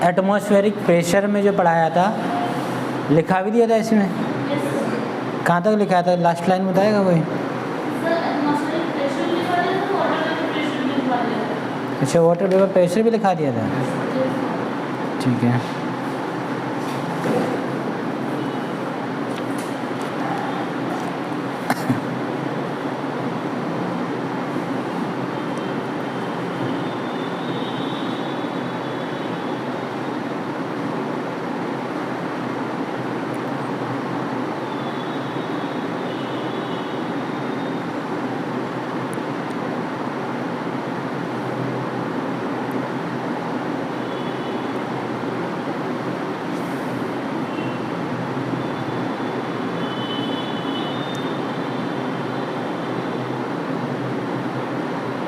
Atmospheric pressure में जो पढ़ाया था, लिखा भी दिया था इसमें। कहाँ तक लिखा था? लास्ट लाइन बताएगा कोई? अच्छा, वाटर वेपर प्रेशर भी लिखा दिया था। ठीक है।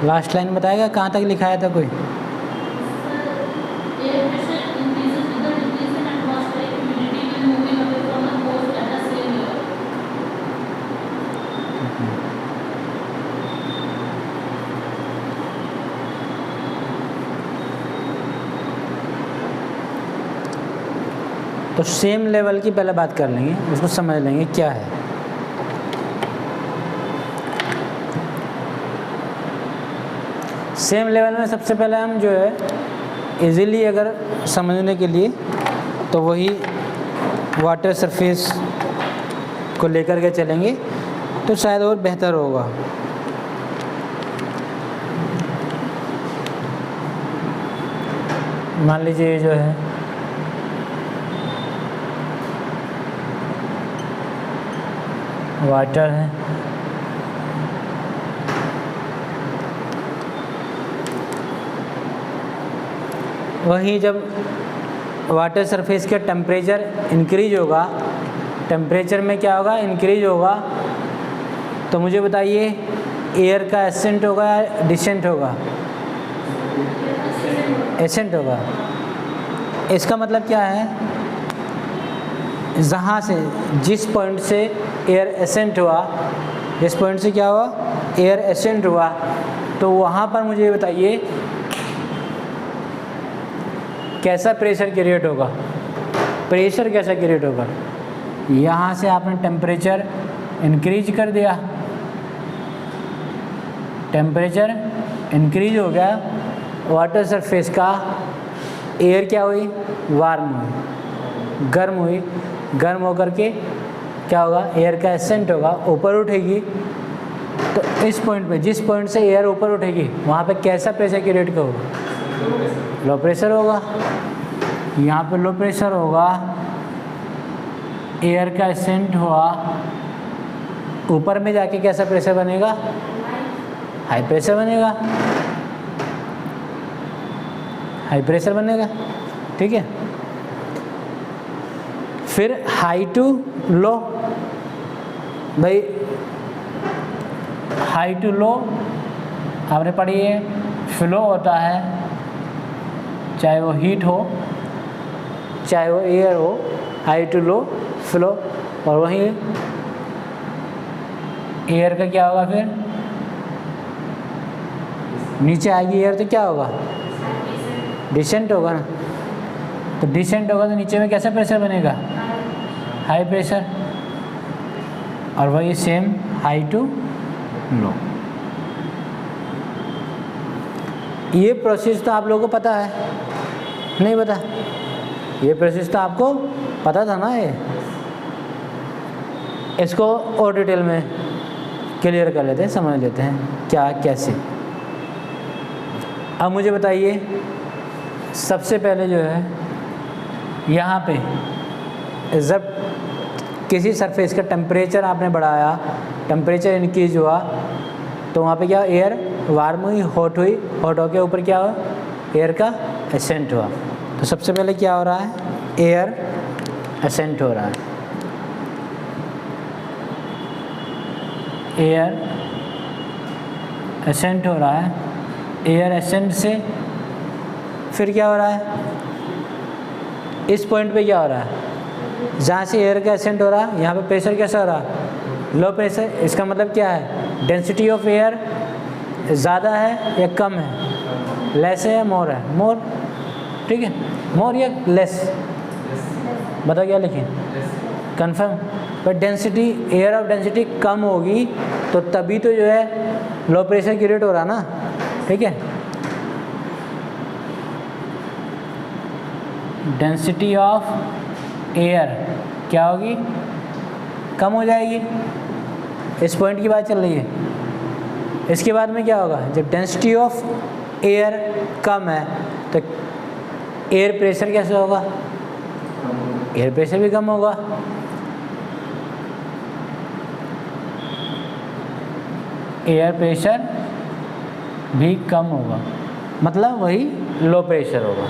लास्ट लाइन बताएगा कहाँ तक लिखाया था कोई? तो सेम लेवल की पहले बात कर लेंगे, उसको समझ लेंगे क्या है। सेम लेवल में सबसे पहले हम जो है इजीली अगर समझने के लिए तो वही वाटर सरफेस को लेकर के चलेंगे तो शायद और बेहतर होगा। मान लीजिए ये जो है वाटर है, वहीं जब वाटर सरफेस का टेम्परेचर इंक्रीज होगा, टेम्परेचर में क्या होगा? इंक्रीज होगा। तो मुझे बताइए एयर का एसेंट होगा या डिसेंट होगा? एसेंट होगा। इसका मतलब क्या है? जहाँ से जिस पॉइंट से एयर एसेंट हुआ, जिस पॉइंट से क्या हुआ? एयर एसेंट हुआ, तो वहाँ पर मुझे बताइए कैसा प्रेशर क्रिएट होगा? प्रेशर कैसा क्रिएट होगा? यहाँ से आपने टेम्परेचर इंक्रीज कर दिया, टेम्परेचर इंक्रीज हो गया, वाटर सरफेस का एयर क्या हुई? वार्म हुई, गर्म हुई। गर्म होकर के क्या होगा? एयर का एसेंट होगा, ऊपर उठेगी। तो इस पॉइंट पे, जिस पॉइंट से एयर ऊपर उठेगी, वहाँ पे कैसा प्रेशर क्रिएट होगा? लो प्रेशर होगा। यहाँ पे लो प्रेशर होगा, एयर का एसेंट हुआ, ऊपर में जाके कैसा प्रेशर बनेगा? हाई प्रेशर बनेगा, हाई प्रेशर बनेगा। ठीक है। फिर हाई टू लो, भाई हाई टू लो आपने पढ़ी है, फ्लो होता है, चाहे वो हीट हो चाहे वो एयर हो, हाई टू लो फ्लो। और वहीं एयर का क्या होगा? फिर नीचे आएगी एयर तो क्या होगा? डिसेंट होगा ना। तो डिसेंट होगा तो नीचे में कैसा प्रेशर बनेगा? High pressure. और वही सेम हाई टू लो। ये प्रोसेस तो आप लोगों को पता है, नहीं पता? ये प्रोसेस तो आपको पता था ना। ये इसको और डिटेल में क्लियर कर लेते हैं, समझ लेते हैं क्या कैसे। अब मुझे बताइए सबसे पहले जो है यहाँ पे जब किसी सरफेस का टेम्परेचर आपने बढ़ाया, टेम्परेचर इंक्रीज हुआ, तो वहाँ पे क्या? एयर वार्म हुई, हॉट हुई, हॉट होके ऊपर क्या हुआ? एयर का एसेंट हुआ। तो सबसे पहले क्या हो रहा है? एयर एसेंट हो रहा है। एयर एसेंट हो रहा है। एयर एसेंट से फिर क्या हो रहा है? इस पॉइंट पे क्या हो रहा है? जहाँ से एयर का एसेंट हो रहा है, यहाँ पे प्रेशर कैसा हो रहा है? Low pressure. इसका मतलब क्या है? डेंसिटी ऑफ एयर ज़्यादा है या कम है? लेस है या मोर है? मोर। ठीक है। मोर या लेस, बताओ क्या लिखें, कन्फर्म। पर डेंसिटी, एयर ऑफ डेंसिटी कम होगी तो तभी तो जो है लो प्रेशर क्रिएट हो रहा ना, ठीक है। डेंसिटी ऑफ एयर क्या होगी, कम हो जाएगी, इस पॉइंट की बात चल रही है। इसके बाद में क्या होगा, जब डेंसिटी ऑफ एयर कम है तो एयर प्रेशर कैसे होगा, एयर प्रेशर भी कम होगा। एयर प्रेशर भी कम होगा, मतलब वही लो प्रेशर होगा।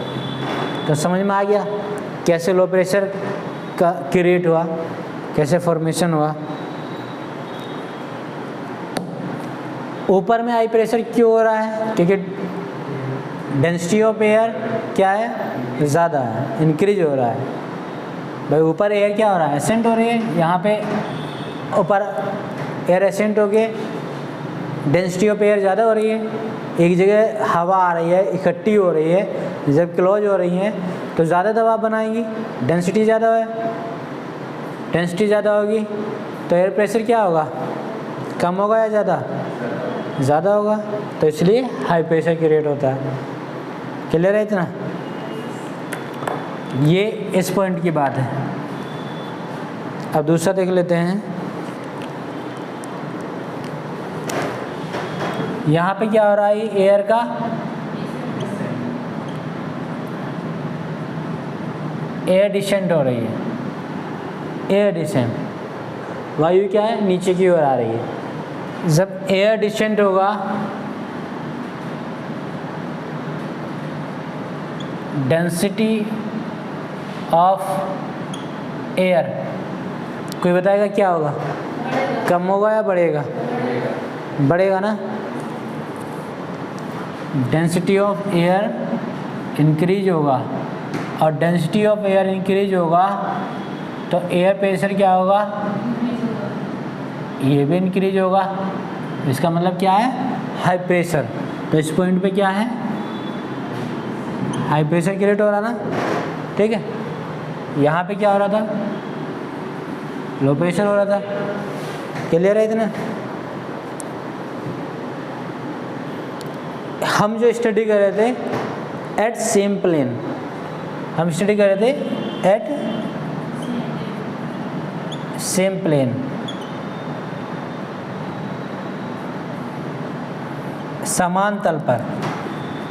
तो समझ में आ गया कैसे लो प्रेशर का क्रिएट हुआ, कैसे फॉर्मेशन हुआ। ऊपर में हाई प्रेशर क्यों हो रहा है, क्योंकि डेंसिटी ऑफ एयर क्या है, ज़्यादा है, इंक्रीज हो रहा है। भाई ऊपर एयर क्या हो रहा है, एसेंट हो रही है, यहाँ पे ऊपर एयर एसेंट हो के डेंसिटी ऑफ एयर ज़्यादा हो रही है। एक जगह हवा आ रही है, इकट्ठी हो रही है, जब क्लोज हो रही है तो ज़्यादा दबाव बनाएगी, डेंसिटी ज़्यादा है, डेंसिटी ज़्यादा होगी तो एयर प्रेशर क्या होगा, कम होगा या ज़्यादा, ज़्यादा होगा। तो इसलिए हाई प्रेशर क्रिएट होता है। क्लियर है इतना, ये इस पॉइंट की बात है। अब दूसरा देख लेते हैं। यहाँ पे क्या हो रहा है, एयर का एयर डिसेंट हो रही है, एयर डिसेंट, वायु क्या है, नीचे की ओर आ रही है। जब एयर डिसेंट होगा डेंसिटी ऑफ एयर, कोई बताएगा क्या होगा, कम होगा या बढ़ेगा, बढ़ेगा ना। डेंसिटी ऑफ एयर इंक्रीज होगा और डेंसिटी ऑफ एयर इंक्रीज होगा तो एयर प्रेशर क्या होगा, ये भी इंक्रीज होगा। इसका मतलब क्या है, हाई प्रेशर। तो इस पॉइंट पे क्या है, हाई प्रेशर क्रिएट हो रहा ना, ठीक है। यहाँ पे क्या हो रहा था, लो प्रेशर हो रहा था। क्लियर है इतना। हम जो स्टडी कर रहे थे एट सेम प्लेन, हम स्टडी कर रहे थे एट सेम प्लेन, समान तल पर।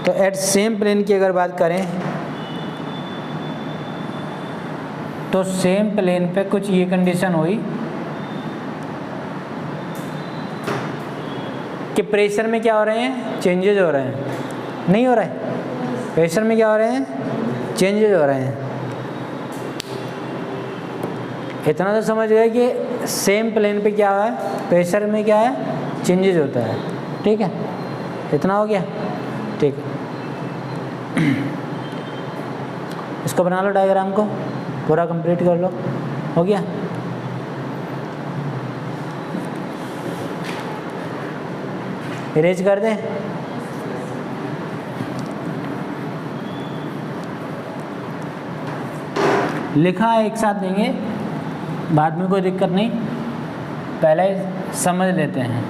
तो एट सेम प्लेन की अगर बात करें तो सेम प्लेन पे कुछ ये कंडीशन हुई कि प्रेशर में क्या हो रहे हैं, चेंजेज हो रहे हैं, नहीं हो रहा है, प्रेशर में क्या हो रहे हैं, चेंजेज हो रहे हैं। इतना तो समझ गए कि सेम प्लेन पे क्या है, प्रेशर में क्या है, चेंजेज होता है, ठीक है। इतना हो गया, ठीक है। इसको बना लो, डायग्राम को पूरा कंप्लीट कर लो, हो गया। इरेज कर दें। लिखा है एक साथ देंगे, बाद में कोई दिक्कत नहीं, पहले समझ लेते हैं।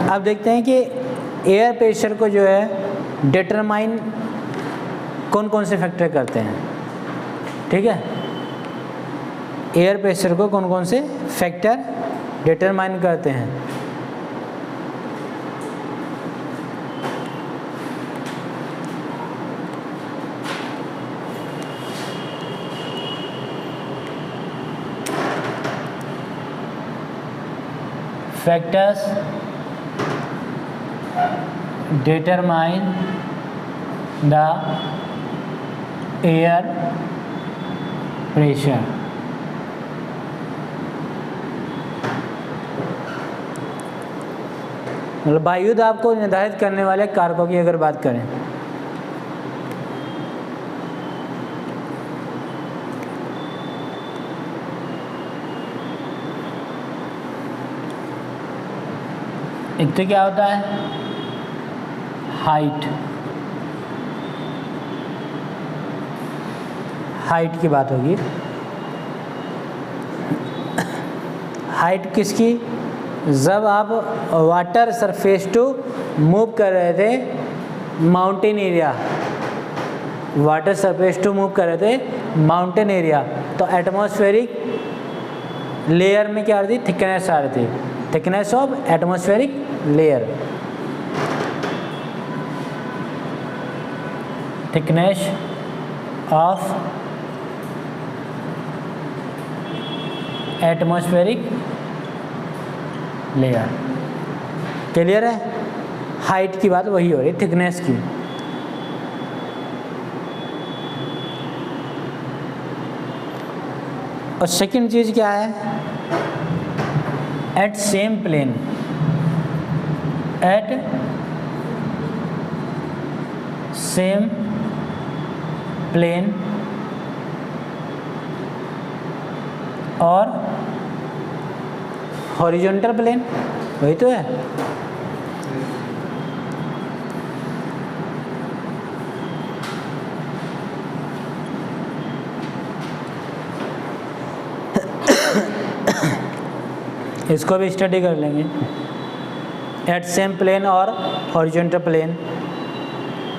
अब देखते हैं कि एयर प्रेशर को जो है डिटरमाइन कौन कौन से फैक्टर करते हैं, ठीक है। एयर प्रेशर को कौन कौन से फैक्टर डिटरमाइन करते हैं। Factors determine the air pressure। मतलब वायु दाब को निर्धारित करने वाले कारकों की अगर बात करें एक तो क्या होता है हाइट की बात होगी। हाइट किसकी? जब आप वाटर सरफेस टू मूव कर रहे थे mountain area, water surface to move कर रहे थे माउंटेन एरिया, तो एटमॉस्फेरिक लेयर में क्या आ रही थी? थिकनेस आ रही थी, thickness of atmospheric layer, thickness of atmospheric layer. Clear है? हाइट की बात वही हो रही, थिकनेस की। और सेकंड चीज क्या है? At same plane, at same plane और हॉरिजॉन्टल प्लेन, वही तो है। इसको भी स्टडी कर लेंगे। एट सेम प्लेन और हॉरिजॉन्टल प्लेन,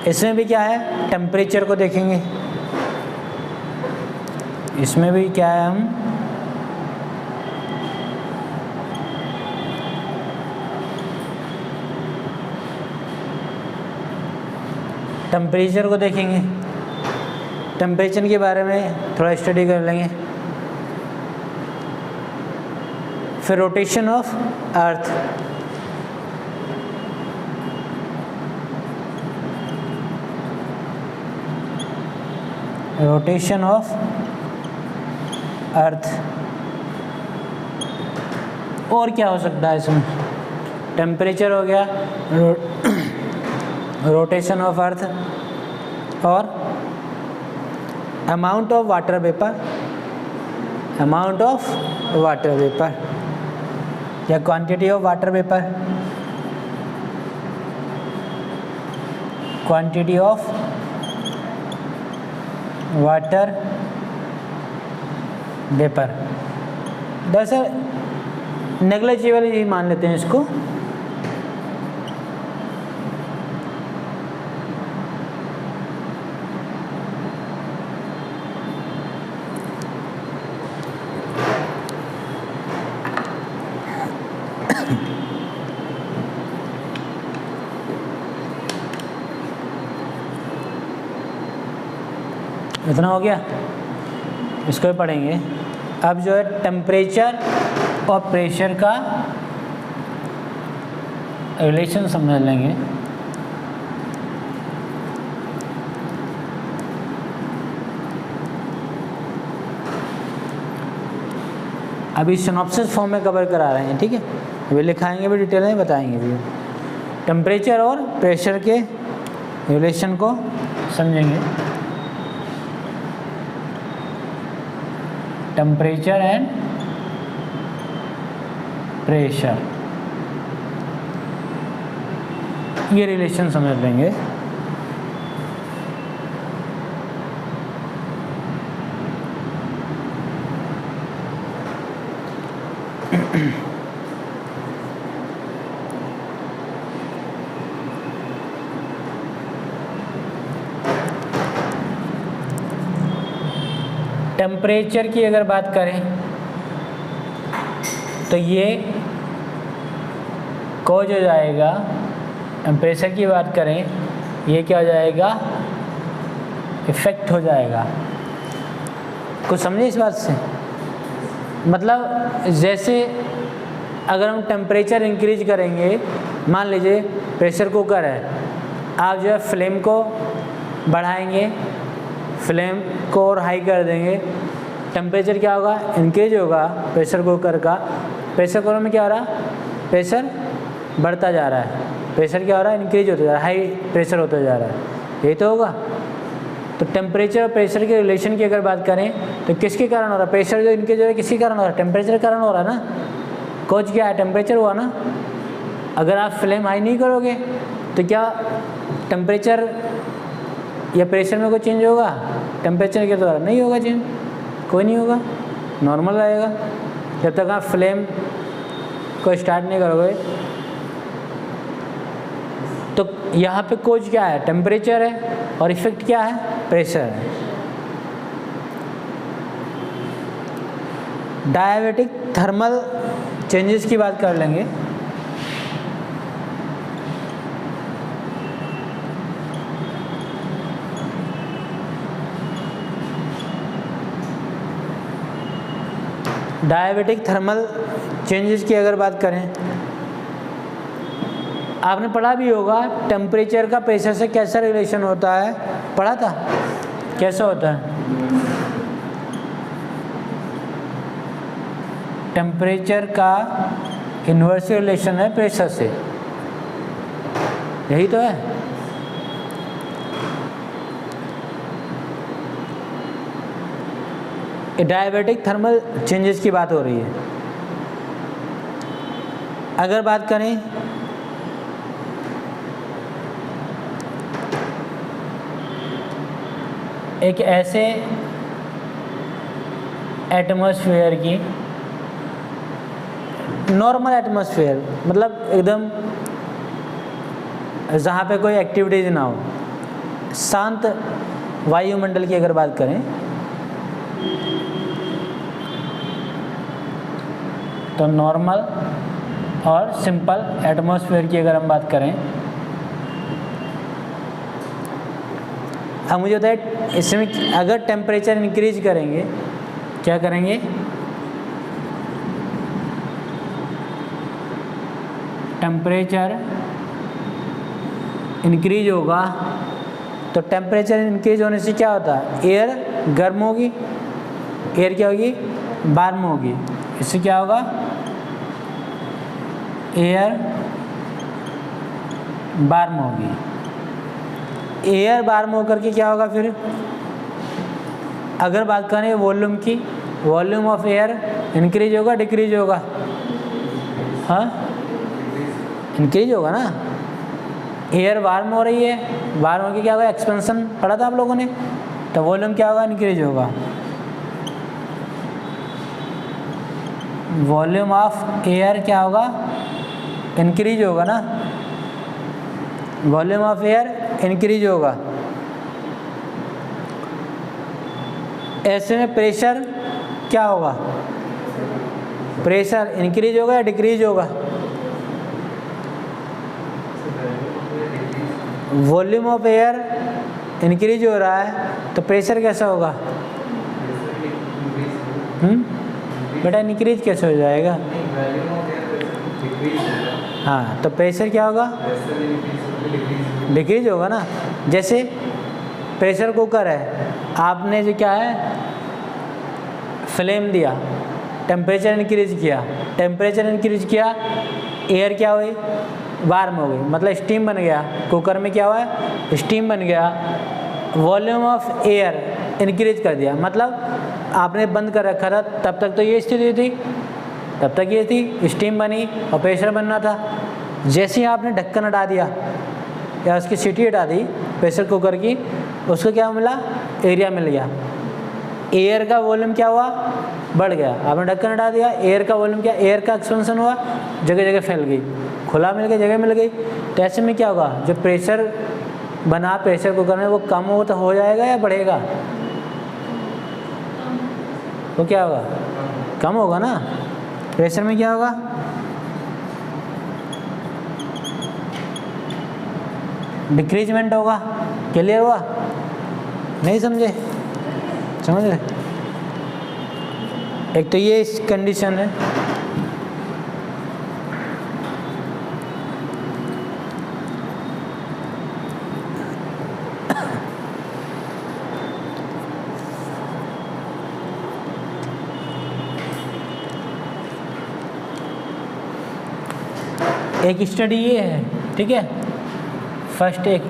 इसमें भी क्या है? टेम्परेचर को देखेंगे। इसमें भी क्या है? हम टेम्परेचर को देखेंगे, टेम्परेचर के बारे में थोड़ा स्टडी कर लेंगे। फिर rotation of earth, rotation of earth, और क्या हो सकता है इसमें? टेम्परेचर हो गया, रोटेशन ऑफ अर्थ, और amount of water vapour, amount of water vapour या quantity of water vapour, quantity of water vapour. दरअसल नेग्लिजिबल ही मान लेते हैं इसको। इतना हो गया, इसको भी पढ़ेंगे। अब जो है टेम्परेचर और प्रेशर का रिलेशन समझ लेंगे। अभी सिनॉप्सिस फॉर्म में कवर करा रहे हैं, ठीक है? अभी लिखाएंगे भी, डिटेल में बताएंगे भी। टेम्परेचर और प्रेशर के रिलेशन को समझेंगे। टेम्परेचर एंड प्रेशर, ये रिलेशन समझ लेंगे। टेम्परेचर की अगर बात करें तो ये कॉज हो जाएगा, टेम्परेचर की बात करें ये क्या हो जाएगा? इफेक्ट हो जाएगा। कुछ समझे इस बात से? मतलब जैसे अगर हम टेम्परेचर इंक्रीज करेंगे, मान लीजिए प्रेशर कुकर है, आप जो है फ्लेम को बढ़ाएंगे, फ्लेम को और हाई कर देंगे, टेम्परेचर क्या होगा? इंक्रीज होगा प्रेशर कुकर का। प्रेशर कुकर में क्या हो रहा है? प्रेशर बढ़ता जा रहा है, प्रेशर क्या हो रहा है? इंक्रीज होता जा रहा है, हाई प्रेशर होता जा रहा है, यही तो होगा। तो टेम्परेचर और प्रेशर के रिलेशन की अगर बात करें तो किसके कारण हो रहा है? प्रेशर जो इंक्रीज हो रहा है किसके कारण हो रहा है? टेम्परेचर के कारण हो रहा है ना। कॉज क्या है? टेम्परेचर हुआ ना। अगर आप फ्लेम हाई नहीं करोगे तो क्या टेम्परेचर या प्रेशर में कोई चेंज होगा? टेम्परेचर के द्वारा नहीं होगा चेंज, कोई नहीं होगा, नॉर्मल रहेगा जब तक आप फ्लेम को स्टार्ट नहीं करोगे। तो यहाँ पे कोज क्या है? टेम्परेचर है, और इफेक्ट क्या है? प्रेशर है। डायबेटिक थर्मल चेंजेस की बात कर लेंगे। डायबेटिक थर्मल चेंजेस की अगर बात करें, आपने पढ़ा भी होगा टेम्परेचर का प्रेशर से कैसा रिलेशन होता है, पढ़ा था? कैसा होता है? टेम्परेचर का इन्वर्स रिलेशन है प्रेशर से, यही तो है। डायबेटिक थर्मल चेंजेस की बात हो रही है। अगर बात करें एक ऐसे एटमॉस्फेयर की, नॉर्मल एटमॉस्फेयर मतलब एकदम जहाँ पे कोई एक्टिविटीज ना हो, शांत वायुमंडल की अगर बात करें तो नॉर्मल और सिंपल एटमॉस्फेयर की अगर हम बात करें, अब मुझे बताइए इसमें अगर टेम्परेचर इंक्रीज करेंगे, क्या करेंगे? टेम्परेचर इंक्रीज होगा, तो टेम्परेचर इंक्रीज होने से क्या होता है? एयर गर्म होगी, एयर क्या होगी? वार्म होगी। इससे क्या होगा? एयर वार्म होगी। एयर वार्म होकर के क्या होगा फिर? अगर बात करें वॉल्यूम की, वॉल्यूम ऑफ एयर इंक्रीज होगा डिक्रीज होगा? हाँ, इंक्रीज होगा ना। एयर वार्म हो रही है, वार्म होकर क्या होगा? एक्सपेंशन पढ़ा था आप लोगों ने, तो वॉल्यूम क्या होगा? इंक्रीज होगा। वॉल्यूम ऑफ एयर क्या होगा? इंक्रीज होगा ना। वॉल्यूम ऑफ एयर इंक्रीज होगा। ऐसे में प्रेशर क्या होगा? प्रेशर इंक्रीज होगा या डिक्रीज होगा? वॉल्यूम ऑफ एयर इंक्रीज हो रहा है तो प्रेशर कैसा होगा? बेटा इंक्रीज कैसे हो जाएगा? हाँ, तो प्रेशर क्या होगा? डिक्रीज होगा ना। जैसे प्रेशर कुकर है, आपने जो क्या है फ्लेम दिया, टेम्परेचर इंक्रीज किया, टेम्परेचर इंक्रीज किया, एयर क्या हुई? वार्म हो गई, मतलब स्टीम बन गया। कुकर में क्या हुआ है? स्टीम बन गया। वॉल्यूम ऑफ एयर इंक्रीज कर दिया, मतलब आपने बंद कर रखा था, तब तक तो ये स्थिति थी, तब तक ये थी, स्टीम बनी और प्रेशर बनना था। जैसे ही आपने ढक्कन हटा दिया या उसकी सीटी हटा दी प्रेशर कुकर की, उसको क्या मिला? एरिया मिल गया। एयर का वॉल्यूम क्या हुआ? बढ़ गया। आपने ढक्कन हटा दिया, एयर का वॉल्यूम क्या? एयर का एक्सपेंशन हुआ, जगह जगह फैल गई, खुला मिल गया, जगह मिल गई। तो ऐसे में क्या होगा? जो प्रेशर बना प्रेशर कुकर में वो कम हो जाएगा या बढ़ेगा? वो क्या होगा? कम होगा ना। प्रेशर में क्या होगा? डिक्रीजमेंट होगा। क्लियर हुआ? नहीं समझे? समझ रहे? एक तो ये कंडीशन है। एक स्टडी ये है, ठीक है, फर्स्ट एक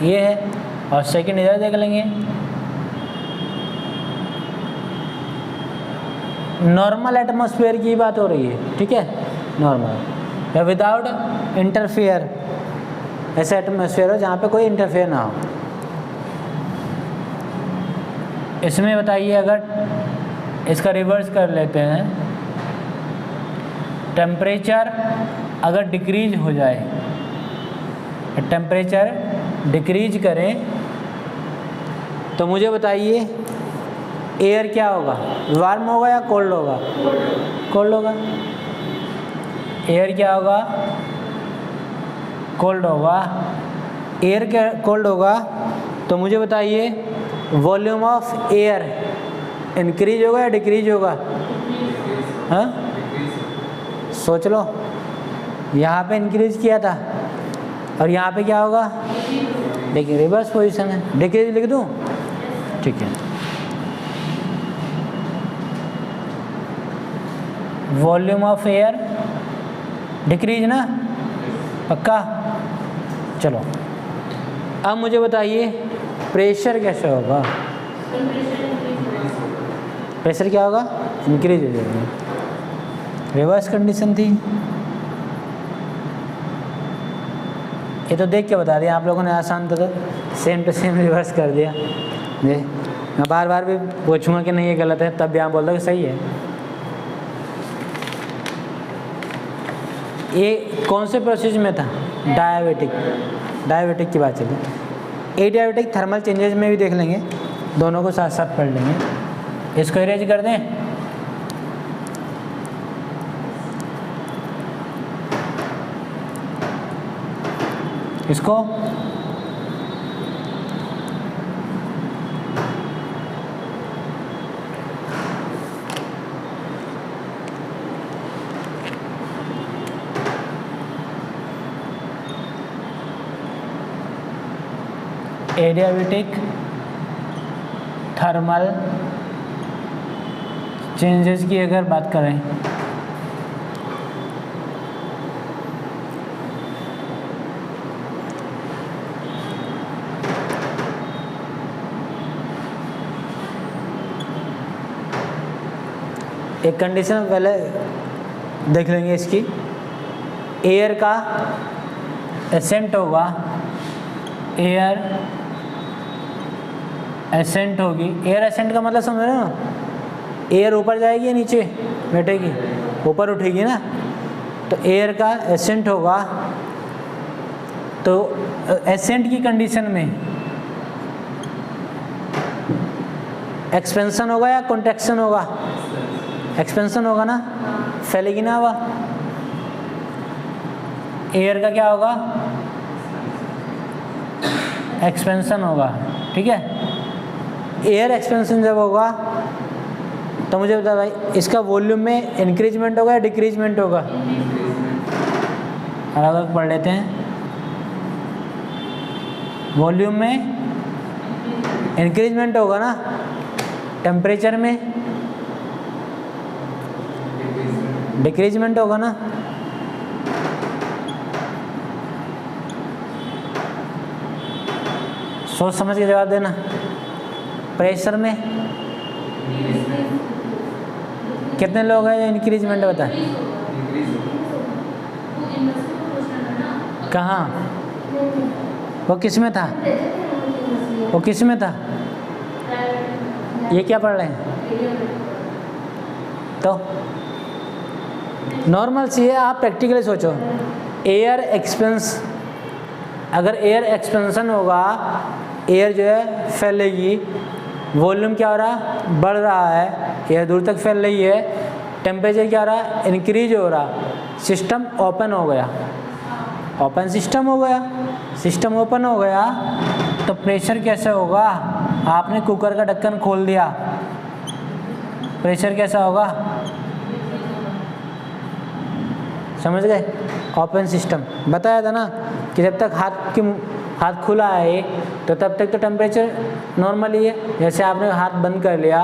ये है और सेकंड इधर देख लेंगे। नॉर्मल एटमॉस्फेयर की बात हो रही है, ठीक है, नॉर्मल। या विदाउट इंटरफेयर, ऐसा एटमॉस्फेयर हो जहाँ पे कोई इंटरफेयर ना हो। इसमें बताइए, अगर इसका रिवर्स कर लेते हैं, टेम्परेचर अगर डिक्रीज हो जाए, टेम्परेचर डिक्रीज करें तो मुझे बताइए एयर क्या होगा, वार्म होगा या कोल्ड होगा? कोल्ड होगा। एयर क्या होगा? कोल्ड होगा। एयर क्या कोल्ड होगा? तो मुझे बताइए वॉल्यूम ऑफ एयर इंक्रीज होगा या डिक्रीज होगा? हाँ, सोच लो। यहाँ पे इंक्रीज किया था और यहाँ पे क्या होगा? देखिए रिवर्स पोजीशन है। डिक्रीज लिख दूँ? ठीक है। वॉल्यूम ऑफ एयर डिक्रीज ना, पक्का? चलो अब मुझे बताइए प्रेशर कैसे होगा? प्रेशर क्या होगा? इंक्रीज हो जाएगा। रिवर्स कंडीशन थी, ये तो देख के बता दिया आप लोगों ने, आसान तो सेम टू सेम रिवर्स कर दिया। जी, मैं बार बार भी पूछूंगा कि नहीं ये गलत है, तब भी आप बोल दो कि सही है। ये कौन से प्रोसेस में था? डायबिटिक। डायबिटिक की बात चली। एडियाबेटिक थर्मल चेंजेस में भी देख लेंगे, दोनों को साथ साथ पढ़ लेंगे। इसको इरेज कर दें। इसको एडियाबेटिक थर्मल चेंजेस की अगर बात करें, एक कंडीशन पहले देख लेंगे इसकी। एयर का एसेंट होगा, एयर एसेंट होगी। एयर एसेंट का मतलब समझ रहे हो? एयर ऊपर जाएगी या नीचे बैठेगी? ऊपर उठेगी ना। तो एयर का एसेंट होगा, तो एसेंट की कंडीशन में एक्सपेंशन होगा या कॉन्ट्रैक्शन होगा? एक्सपेंशन होगा ना, फैलेगी ना हवा। एयर का क्या होगा? एक्सपेंशन होगा, ठीक है। एयर एक्सपेंशन जब होगा तो मुझे बता भाई, इसका वॉल्यूम में इंक्रीजमेंट होगा या डिक्रीजमेंट होगा? अलग अलग पढ़ लेते हैं। वॉल्यूम में इंक्रीजमेंट होगा ना, टेम्परेचर में डिक्रीजमेंट होगा ना। सोच समझ के जवाब देना। प्रेशर में कितने लोग हैं जो इंक्रीजमेंट बताए? कहाँ? वो किस में था? वो किस में था? ये क्या पढ़ रहे हैं? तो नॉर्मल सी है, आप प्रैक्टिकली सोचो। एयर एक्सपेंस, अगर एयर एक्सपेंशन होगा, एयर जो है फैलेगी, वॉल्यूम क्या हो रहा? बढ़ रहा है, एयर दूर तक फैल रही है, टेम्परेचर क्या हो रहा? इंक्रीज हो रहा, सिस्टम ओपन हो गया। ओपन सिस्टम हो गया, सिस्टम ओपन हो गया तो प्रेशर कैसे होगा? आपने कुकर का ढक्कन खोल दिया, प्रेशर कैसा होगा? समझ गए? ओपन सिस्टम बताया था ना कि जब तक हाथ खुला है तो तब तक तो टेम्परेचर नॉर्मल ही है। जैसे आपने हाथ बंद कर लिया,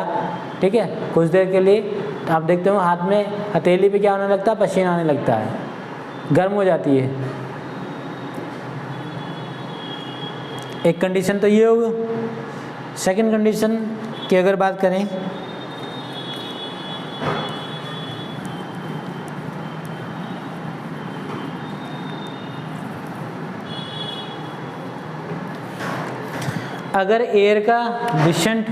ठीक है, कुछ देर के लिए, तो आप देखते हो हाथ में हथेली पे क्या होने लगता है? पसीना आने लगता है, गर्म हो जाती है। एक कंडीशन तो ये होगा। सेकंड कंडीशन की अगर बात करें, अगर एयर का डिसेंट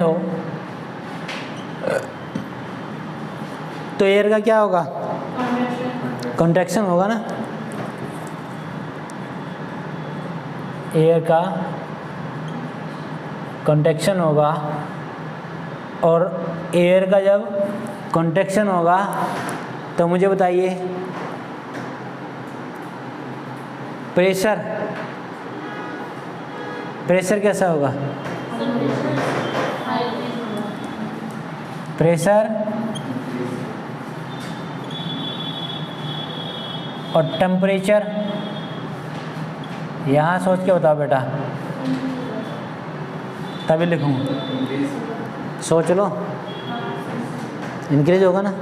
हो तो एयर का क्या होगा? कॉन्ट्रैक्शन होगा ना। एयर का कॉन्ट्रैक्शन होगा, और एयर का जब कॉन्ट्रैक्शन होगा तो मुझे बताइए प्रेशर कैसा होगा? प्रेशर और टेम्परेचर, यहाँ सोच के बताओ बेटा, तभी लिखूँगा। सोच लो, इंक्रीज होगा ना,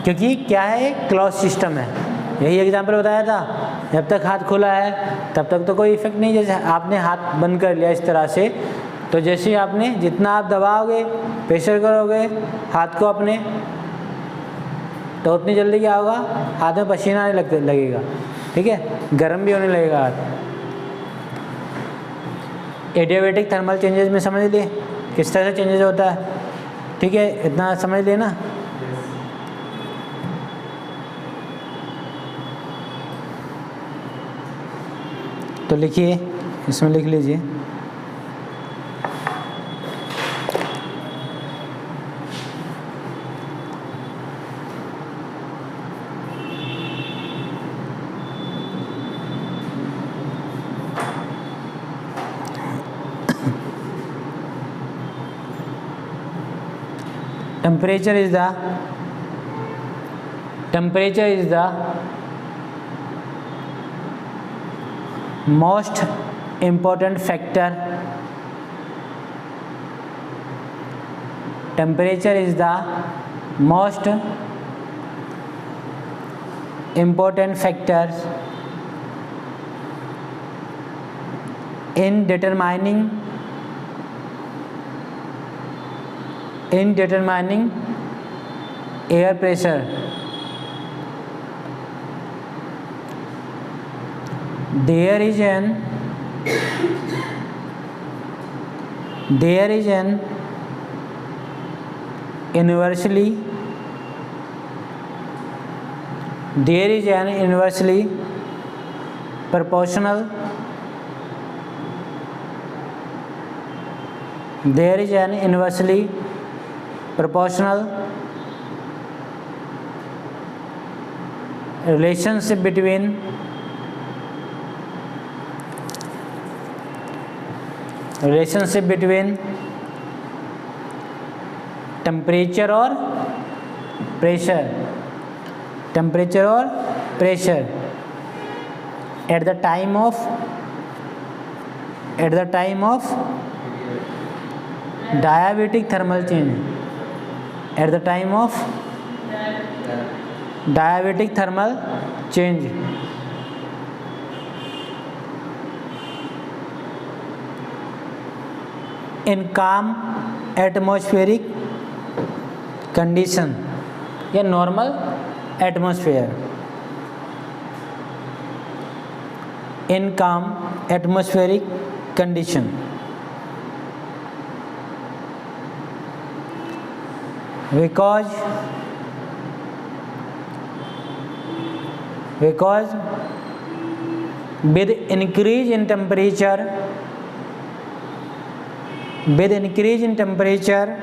क्योंकि क्या है, क्लोज सिस्टम है। यही एग्जाम्पल बताया था, जब तक हाथ खुला है तब तक तो कोई इफेक्ट नहीं। जैसे आपने हाथ बंद कर लिया इस तरह से, तो जैसे आपने जितना आप दबाओगे, प्रेशर करोगे हाथ को अपने, तो उतनी जल्दी क्या होगा, हाथ में पसीना आने लगेगा, ठीक है, गर्म भी होने लगेगा हाथ। एडियाबैटिक थर्मल चेंजेस में समझ लिए किस तरह से चेंजेस होता है, ठीक है, इतना समझ लिए ना। तो लिखिए, इसमें लिख लीजिए temperature is the most important factor. Temperature is the most important factor in determining air pressure. There is an inversely proportional relationship between temperature और pressure at the time of diabatic thermal change. At the time of diabatic thermal change. In calm atmospheric condition या normal atmosphere. In calm atmospheric condition. Because with increase in temperature, the increase in temperature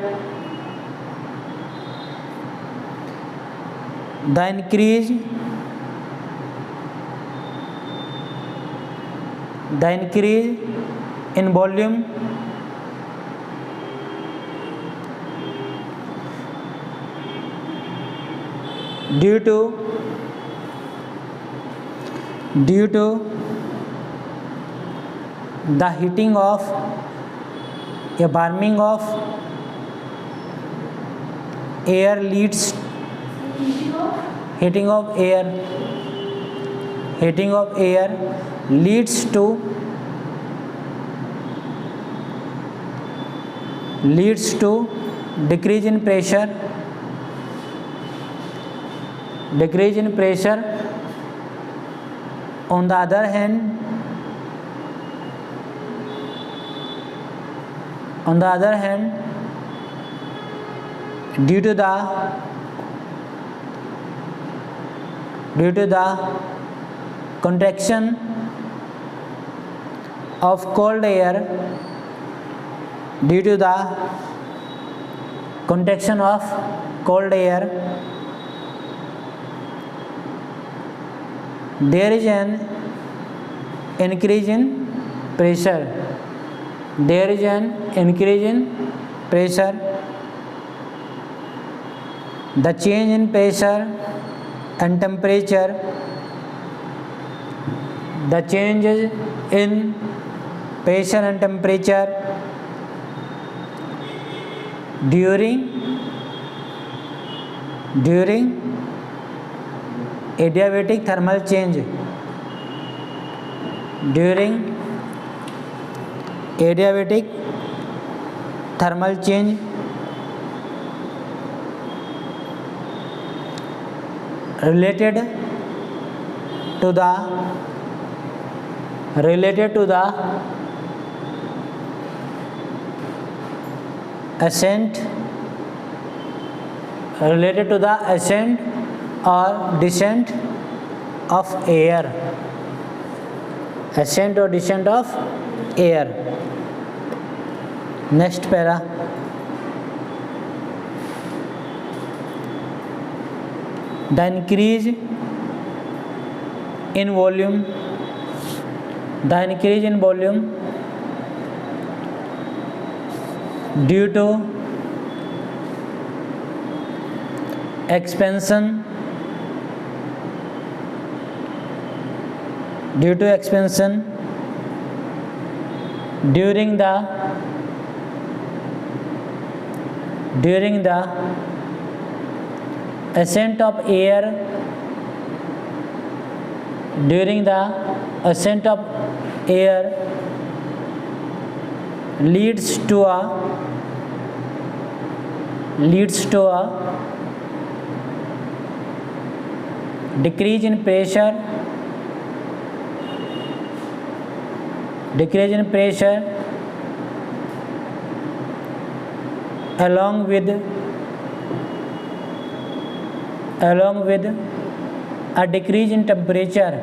in volume due to the heating of a warming of air leads to decrease in pressure, decrease in pressure. On the other hand, due to the contraction of cold air, due to the contraction of cold air, there is an increase in pressure. There is an increase in pressure. The change in pressure and temperature, the changes in pressure and temperature during adiabatic thermal change, during adiabatic thermal change related to the ascent or descent of air, ascent or descent of air. Next para. The increase in volume, due to expansion during the ascent of air, leads to a decrease in pressure, along with a decrease in temperature,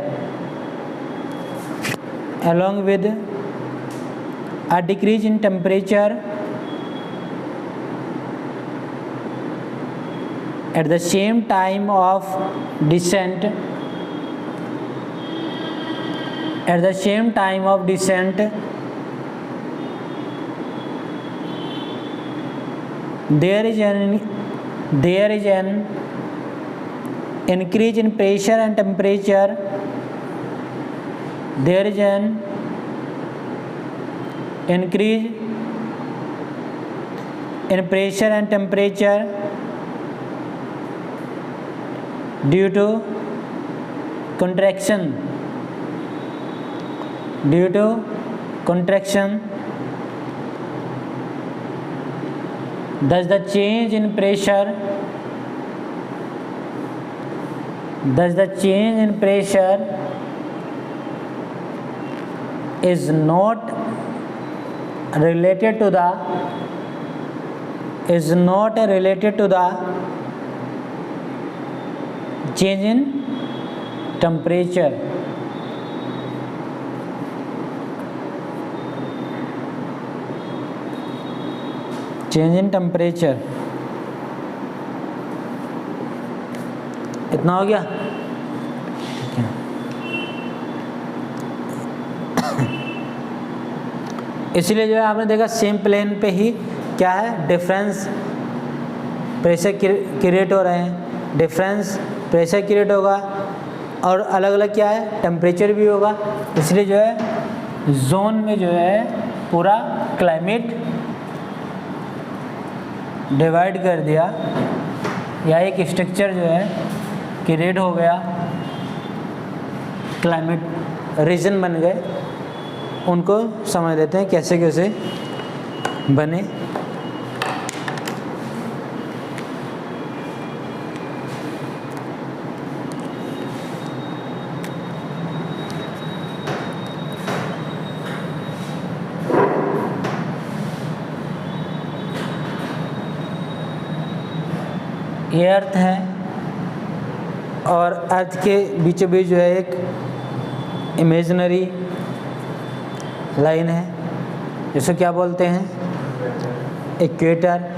at the same time of descent, there is an increase in pressure and temperature, due to contraction. Thus the change in pressure is not related to the change in temperature. इतना हो गया। इसलिए जो है आपने देखा same plane पे ही क्या है, डिफरेंस प्रेशर क्रिएट हो रहे हैं, डिफरेंस प्रेशर क्रिएट होगा और अलग अलग क्या है, टेम्परेचर भी होगा। इसलिए जो है जोन में जो है पूरा क्लाइमेट डिवाइड कर दिया, या एक स्ट्रक्चर जो है क्रिएट हो गया, क्लाइमेट रीजन बन गए। उनको समझ लेते हैं कैसे कैसे बने। ये अर्थ है और अर्थ के बीचों बीच जो है एक इमेजिनरी लाइन है, जिसे क्या बोलते हैं, इक्वेटर।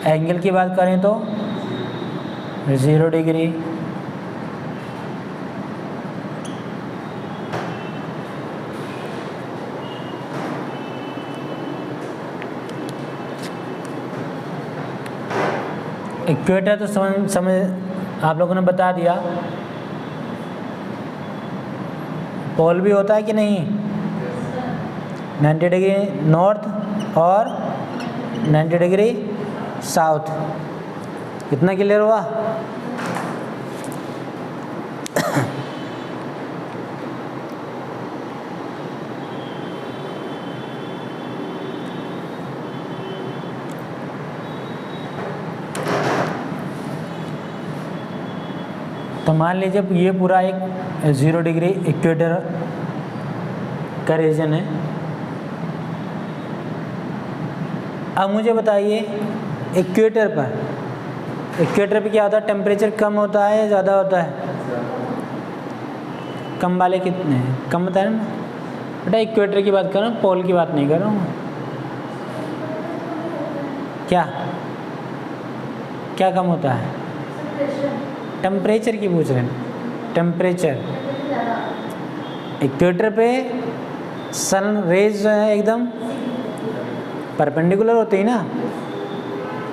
एंगल की बात करें तो 0 डिग्री। इक्वेटर तो समझ आप लोगों ने बता दिया। पोल भी होता है कि नहीं, 90 डिग्री नॉर्थ और 90 डिग्री साउथ। कितना क्लियर हुआ? तो मान लीजिए ये पूरा एक 0 डिग्री इक्वेटर का रीजन है। अब मुझे बताइए इक्वेटर पे क्या होता है, टेम्परेचर कम होता है या ज़्यादा होता है? कम वाले कितने हैं? कम बता रहे ना बेटा, इक्वेटर की बात कर रहा हूँ, पोल की बात नहीं कर रहा हूँ। क्या कम होता है? टेम्परेचर की पूछ रहे हैं। टेम्परेचर इक्वेटर पे सन रेज जो है एकदम परपेंडिकुलर होती है ना,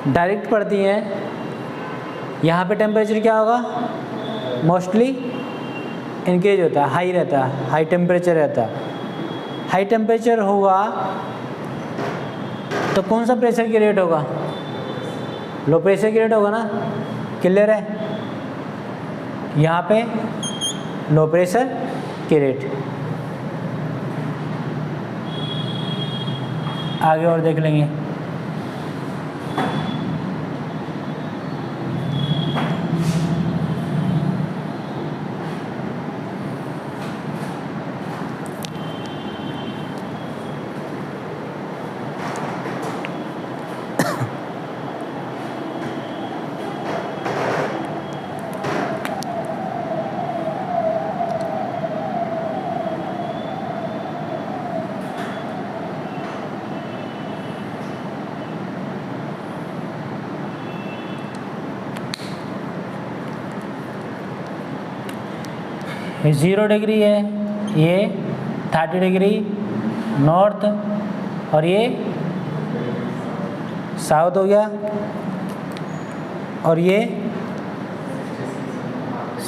डायरेक्ट पड़ती हैं। यहाँ पे टेम्परेचर क्या होगा? मोस्टली इंक्रीज होता है, हाई रहता है, हाई टेम्परेचर रहता है। हाई टेम्परेचर होगा तो कौन सा प्रेशर की रेट होगा? लो प्रेशर की रेट होगा ना। क्लियर है? यहाँ पे लो प्रेशर की रेट। आगे और देख लेंगे। ये 0 डिग्री है, ये 30 डिग्री नॉर्थ और ये साउथ हो गया, और ये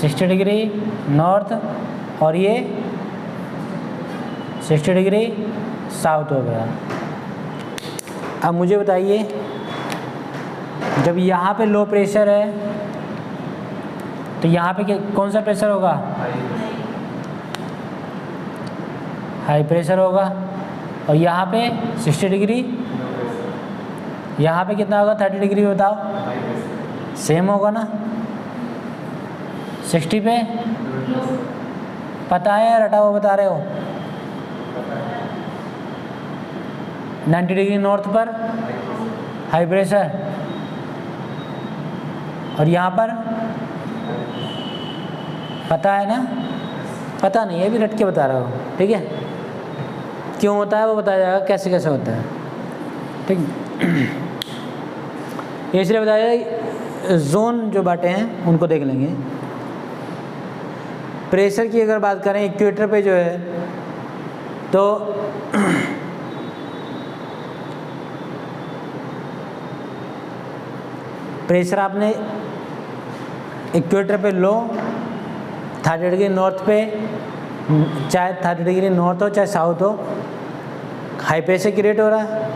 60 डिग्री नॉर्थ और ये 60 डिग्री साउथ हो गया। अब मुझे बताइए, जब यहाँ पे लो प्रेशर है तो यहाँ पे कौन सा प्रेशर होगा? हाई प्रेशर होगा। और यहाँ पे 60 डिग्री, यहाँ पे कितना होगा? 30 डिग्री। बताओ, सेम होगा ना? 60 पे पता है या रटा हुआ बता रहे हो? 90 डिग्री नॉर्थ पर हाई प्रेशर, और यहाँ पर पता है ना? पता नहीं है, अभी रट के बता रहा हूँ। ठीक है, क्यों होता है वो बताया जाएगा, कैसे कैसे होता है। ठीक, ये इसलिए बताया। जोन जो बाटे हैं उनको देख लेंगे। प्रेशर की अगर बात करें इक्वेटर पे जो है, तो प्रेशर आपने इक्वेटर पे लो, 30 डिग्री नॉर्थ पे, चाहे 30 डिग्री नॉर्थ हो चाहे साउथ हो, हाई प्रेशर की रेट हो रहा है।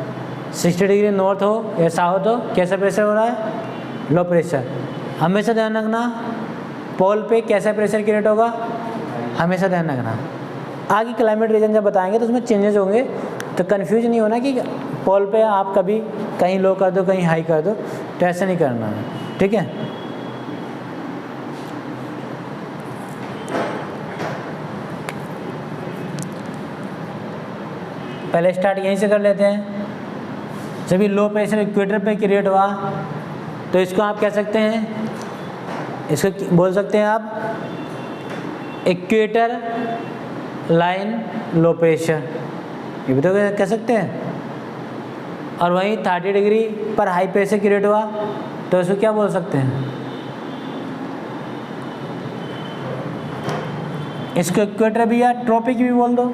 60 डिग्री नॉर्थ हो या साउथ हो, कैसा प्रेशर हो रहा है? Low pressure. हमेशा ध्यान रखना, पोल पे कैसा प्रेशर की रेट होगा, हमेशा ध्यान रखना। आगे क्लाइमेट रीजन जब बताएंगे तो उसमें चेंजेस होंगे, तो कन्फ्यूज नहीं होना कि पोल पे आप कभी कहीं लो कर दो कहीं हाई कर दो, तो ऐसा नहीं करना है। ठीक है, पहले स्टार्ट यहीं से कर लेते हैं। जब भी लो प्रेशर इक्वेटर पे क्रिएट हुआ तो इसको आप कह सकते हैं, इसको बोल सकते हैं आप इक्वेटर लाइन लो प्रेशर, ये भी तो कह सकते हैं। और वहीं 30 डिग्री पर हाई प्रेशर क्रिएट हुआ तो इसको क्या बोल सकते हैं, इसको इक्वेटर भी या ट्रॉपिक भी बोल दो,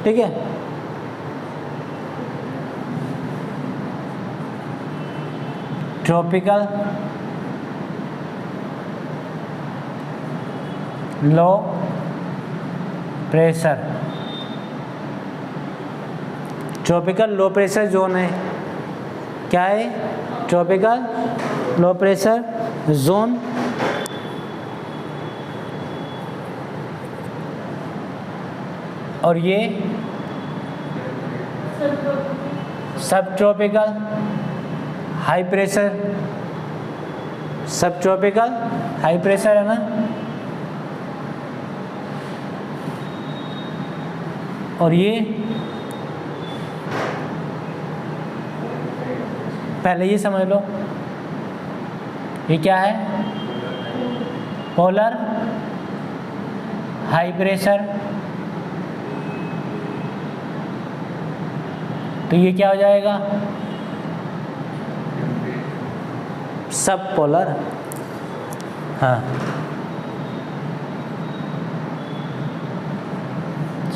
ठीक है। Tropical low pressure, tropical low pressure zone है, क्या है, ट्रॉपिकल लो प्रेशर जोन। और ये सब ट्रॉपिकल हाई प्रेशर, सब ट्रॉपिकल हाई प्रेशर है ना। और ये पहले ये समझ लो, ये क्या है, पोलर हाई प्रेशर। तो ये क्या हो जाएगा, सब पोलर, हाँ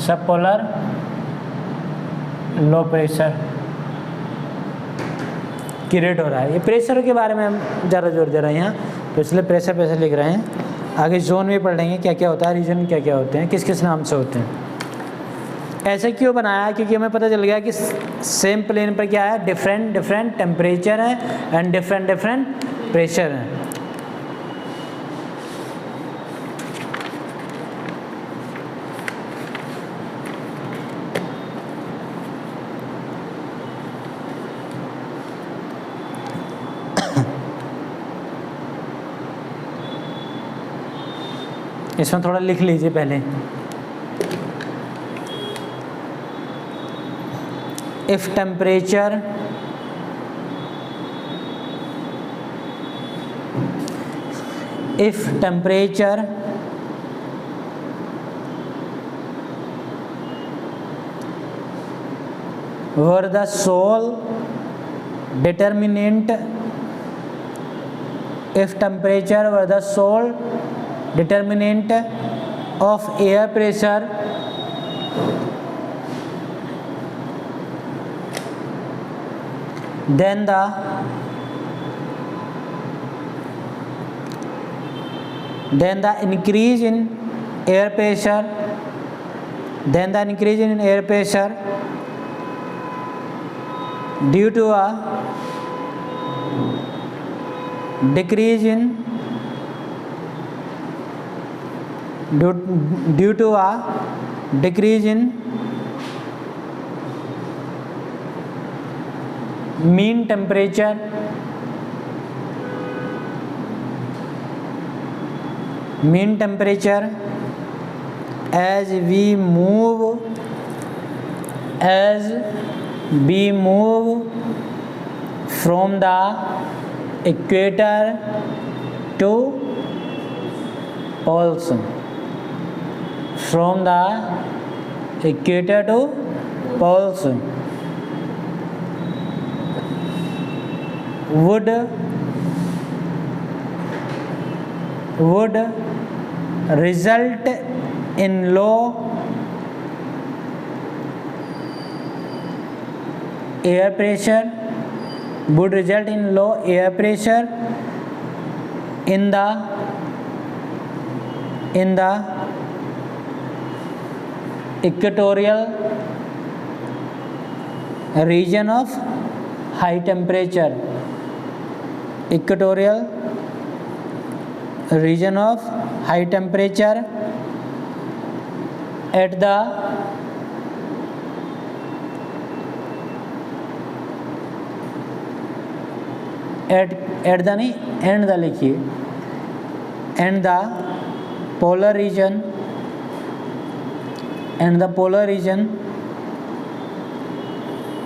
सब पोलर लो प्रेशर क्रिएट हो रहा है। ये प्रेशर के बारे में हम ज़्यादा जोर दे रहे हैं यहाँ, तो इसलिए प्रेशर प्रेशर लिख रहे हैं। आगे जोन भी पढ़ लेंगे क्या क्या होता है, रीजन क्या क्या होते हैं, किस किस नाम से होते हैं। ऐसे क्यों बनाया, क्योंकि हमें पता चल गया कि सेम प्लेन पर क्या है, डिफरेंट डिफरेंट टेम्परेचर है एंड डिफरेंट डिफरेंट प्रेशर है। इसमें थोड़ा लिख लीजिए पहले, if temperature were the sole determinant, if temperature were the sole determinant of air pressure, then the increase in air pressure, due to a decrease in mean temperature, as we move from the equator to poles, would result in low air pressure, in the equatorial region of high temperature, at the end the लिखिए, and the polar region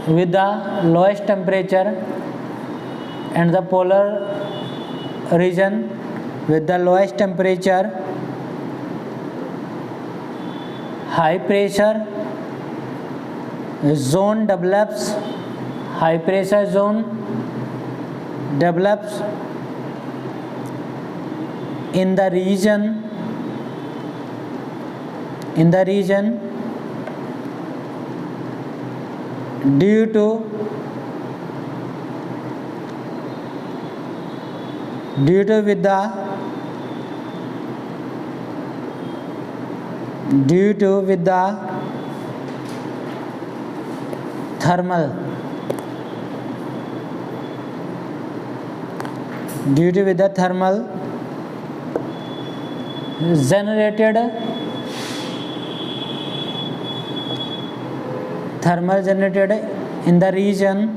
with the lowest temperature, and the polar region with the lowest temperature, high pressure zone develops. High pressure zone develops in the region due to with the thermal generated in the region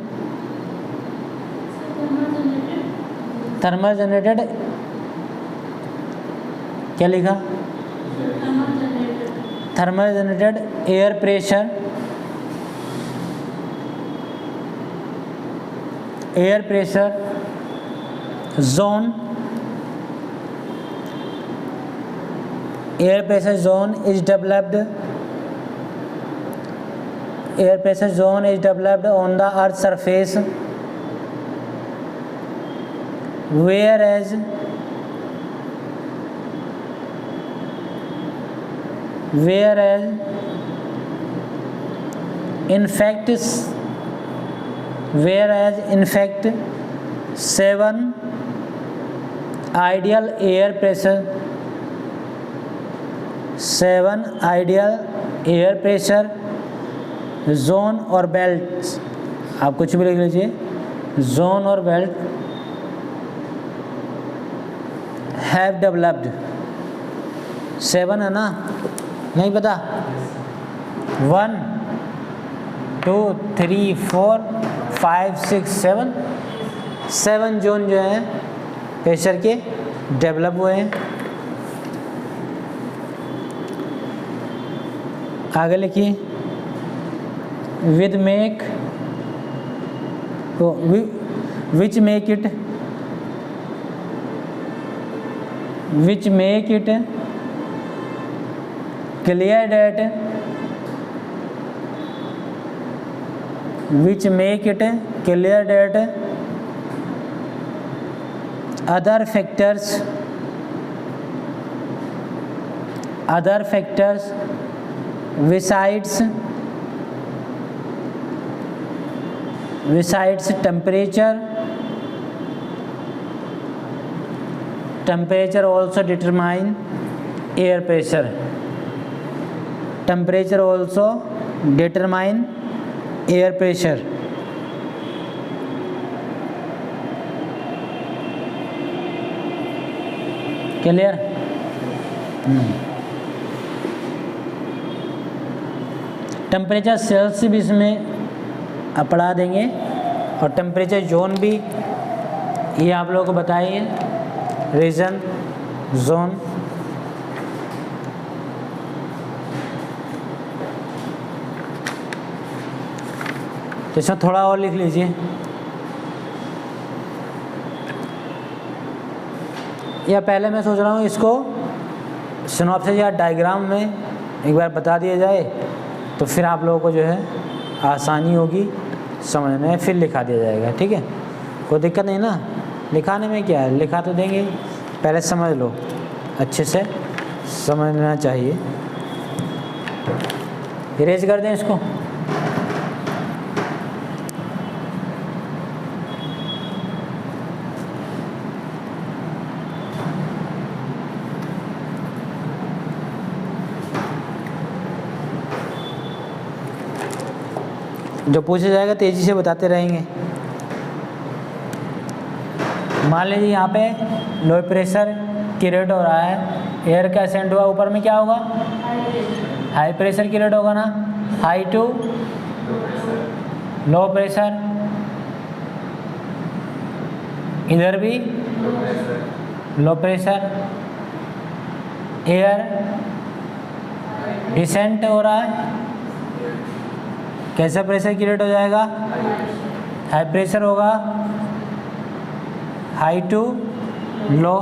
क्या लिखा? Thermal generated air pressure zone is developed on the earth's surface, whereas in fact 7 ideal air pressure zone और belts, आप कुछ भी लिख लीजिए, zone और belt have developed. 7 है ना? नहीं पता? 1 2 3 4 5 6 7 जोन जो है प्रेशर के डेवलप हुए हैं। आगे लिखिए, which make it clear that other factors besides temperature also determine air pressure. Clear? Temperature cells भी इसमें पढ़ा देंगे और टेम्परेचर जोन भी ये आप लोगों को बताइए, रीजन जोन। तो इसमें थोड़ा और लिख लीजिए, या पहले मैं सोच रहा हूँ इसको सिनॉप्सिस या डायग्राम में एक बार बता दिया जाए तो फिर आप लोगों को जो है आसानी होगी समझने में, फिर लिखा दिया जाएगा। ठीक है, कोई दिक्कत नहीं ना? लिखाने में क्या है, लिखा तो देंगे, पहले समझ लो, अच्छे से समझना चाहिए। इरेज कर दें इसको। जो पूछा जाएगा तेज़ी से बताते रहेंगे। मान लीजिए यहाँ पे लो प्रेशर क्रिएट हो रहा है, एयर का असेंट हुआ, ऊपर में क्या होगा? हाई प्रेशर क्रिएट होगा ना, हाई टू लो प्रेशर, इधर भी लो प्रेशर, एयर डिसेंट हो रहा है, कैसा प्रेशर क्रिएट हो जाएगा? हाई प्रेशर होगा, high to low,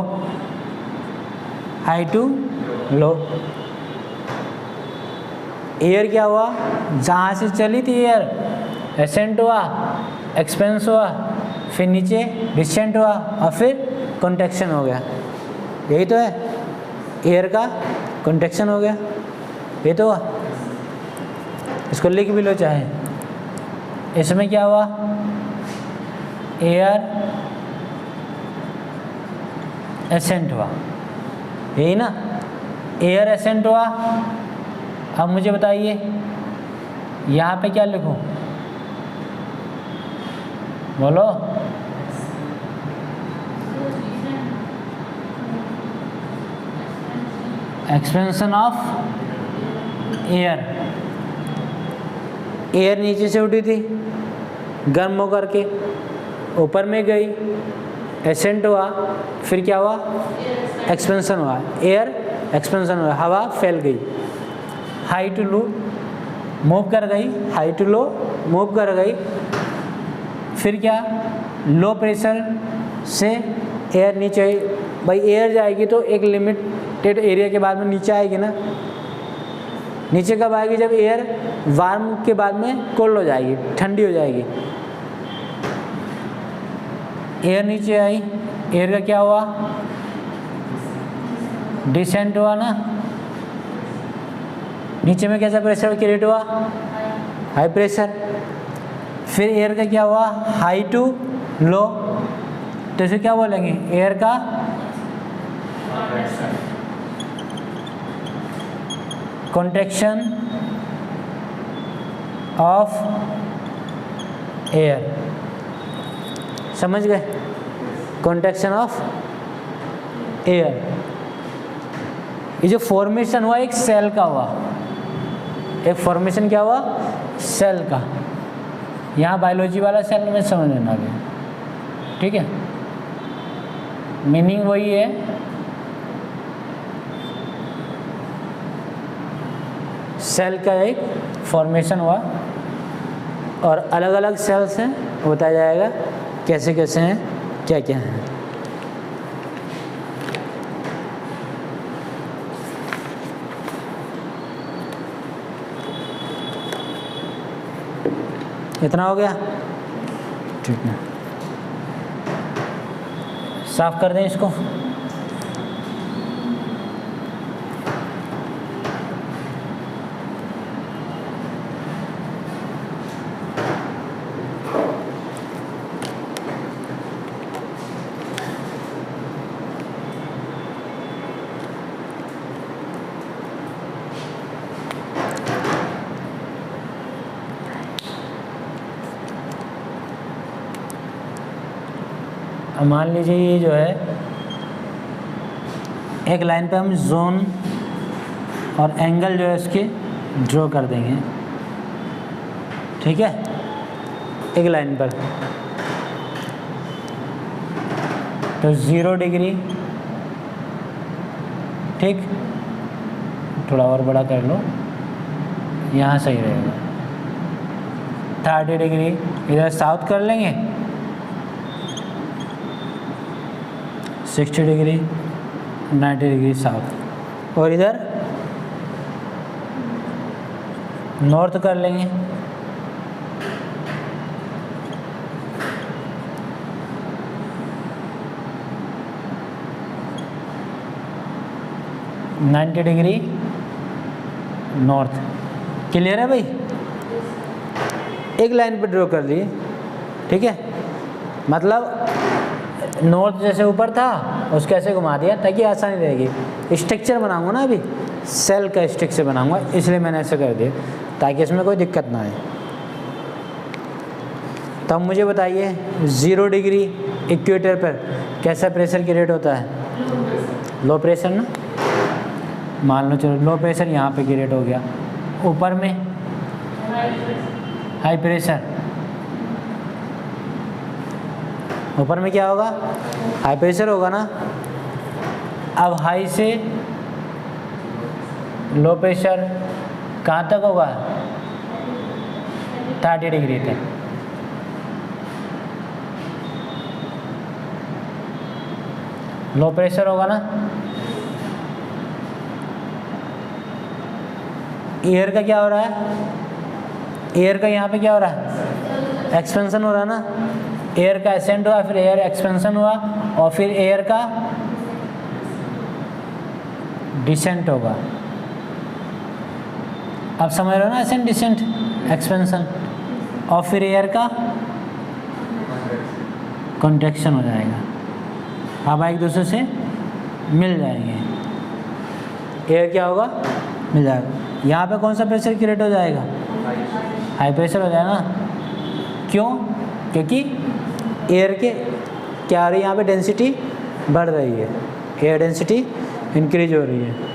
high to low. Air क्या हुआ, जहाँ से चली थी एयर, एसेंट हुआ, एक्सपेंस हुआ, फिर नीचे डिसेंट हुआ और फिर कॉन्ट्रैक्शन हो गया। यही तो है, एयर का कॉन्ट्रैक्शन हो गया, ये तो हुआ। इसको लिख भी लो चाहे। इसमें क्या हुआ, एयर एसेंट हुआ, यही ना, एयर एसेंट हुआ। अब मुझे बताइए यहाँ पे क्या लिखूं, बोलो। एक्सपेंशन ऑफ एयर, एयर नीचे से उठी थी, गर्म होकर के ऊपर में गई, एसेंट हुआ, फिर क्या हुआ, एक्सपेंशन हुआ, एयर एक्सपेंशन हुआ, हवा फैल गई, हाई टू लो मूव कर गई, हाई टू लो मूव कर गई। फिर क्या, लो प्रेशर से एयर नीचे, भाई एयर जाएगी तो एक लिमिटेड एरिया के बाद में नीचे आएगी ना। नीचे कब आएगी, जब एयर वार्म के बाद में कोल्ड हो जाएगी, ठंडी हो जाएगी। एयर नीचे आई, एयर का क्या हुआ, डिसेंट हुआ ना। नीचे में कैसा प्रेशर क्रिएट हुआ, हाई प्रेशर। फिर एयर का क्या हुआ, हाई टू लो, तो इसे क्या बोलेंगे, एयर का कॉन्ट्रैक्शन ऑफ एयर। समझ गए, कॉन्ट्रैक्शन ऑफ एयर। ये जो फॉर्मेशन हुआ एक सेल का हुआ, एक फॉर्मेशन क्या हुआ, सेल का। यहाँ बायोलॉजी वाला सेल में समझ लेना अभी, ठीक है। मीनिंग वही है, सेल का एक फॉर्मेशन हुआ और अलग अलग सेल्स हैं, बताया जाएगा कैसे कैसे हैं, क्या क्या हैं। इतना हो गया, ठीक है। साफ कर दें इसको। अब मान लीजिए ये जो है, एक लाइन पे हम जोन और एंगल जो है इसके ड्रॉ कर देंगे, ठीक है, एक लाइन पर। तो 0 डिग्री, ठीक, थोड़ा और बड़ा कर लो, यहाँ सही रहेगा। 30 डिग्री इधर साउथ कर लेंगे, 60 डिग्री, 90 डिग्री साउथ, और इधर नॉर्थ कर लेंगे। ,90 डिग्री नॉर्थ। क्लियर है भाई, एक लाइन पर ड्रॉ कर लिए, ठीक है। मतलब नॉर्थ जैसे ऊपर था उसको ऐसे घुमा दिया ताकि आसानी रहेगी। स्ट्रक्चर बनाऊंगा ना, अभी सेल का स्ट्रक्चर बनाऊंगा, इसलिए मैंने ऐसे कर दिया ताकि इसमें कोई दिक्कत ना आए। तब मुझे बताइए 0 डिग्री इक्वेटर पर कैसा प्रेशर क्रिएट होता है, लो प्रेशर ना। मान लो चलो लो प्रेशर यहाँ पे क्रिएट हो गया, ऊपर में हाई प्रेशर, ऊपर में क्या होगा, हाई प्रेशर होगा ना। अब हाई से लो प्रेशर कहाँ तक होगा, 30 डिग्री तक। लो प्रेशर होगा ना। एयर का क्या हो रहा है, एयर का यहाँ पे क्या हो रहा है, एक्सपेंशन हो रहा है ना। एयर का एसेंट हुआ, फिर एयर एक्सपेंशन हुआ, और फिर एयर का डिसेंट होगा। अब समझ रहे हो ना, एसेंट डिसेंट एक्सपेंशन, और फिर एयर का कॉन्ट्रैक्शन हो जाएगा। अब एक दूसरे से मिल जाएंगे, एयर क्या होगा, मिल जाएगा। यहाँ पे कौन सा प्रेशर क्रिएट हो जाएगा, हाई प्रेशर हो जाएगा ना। क्यों, क्योंकि एयर के क्या आ रही है, यहाँ पे डेंसिटी बढ़ रही है, एयर डेंसिटी इंक्रीज हो रही है।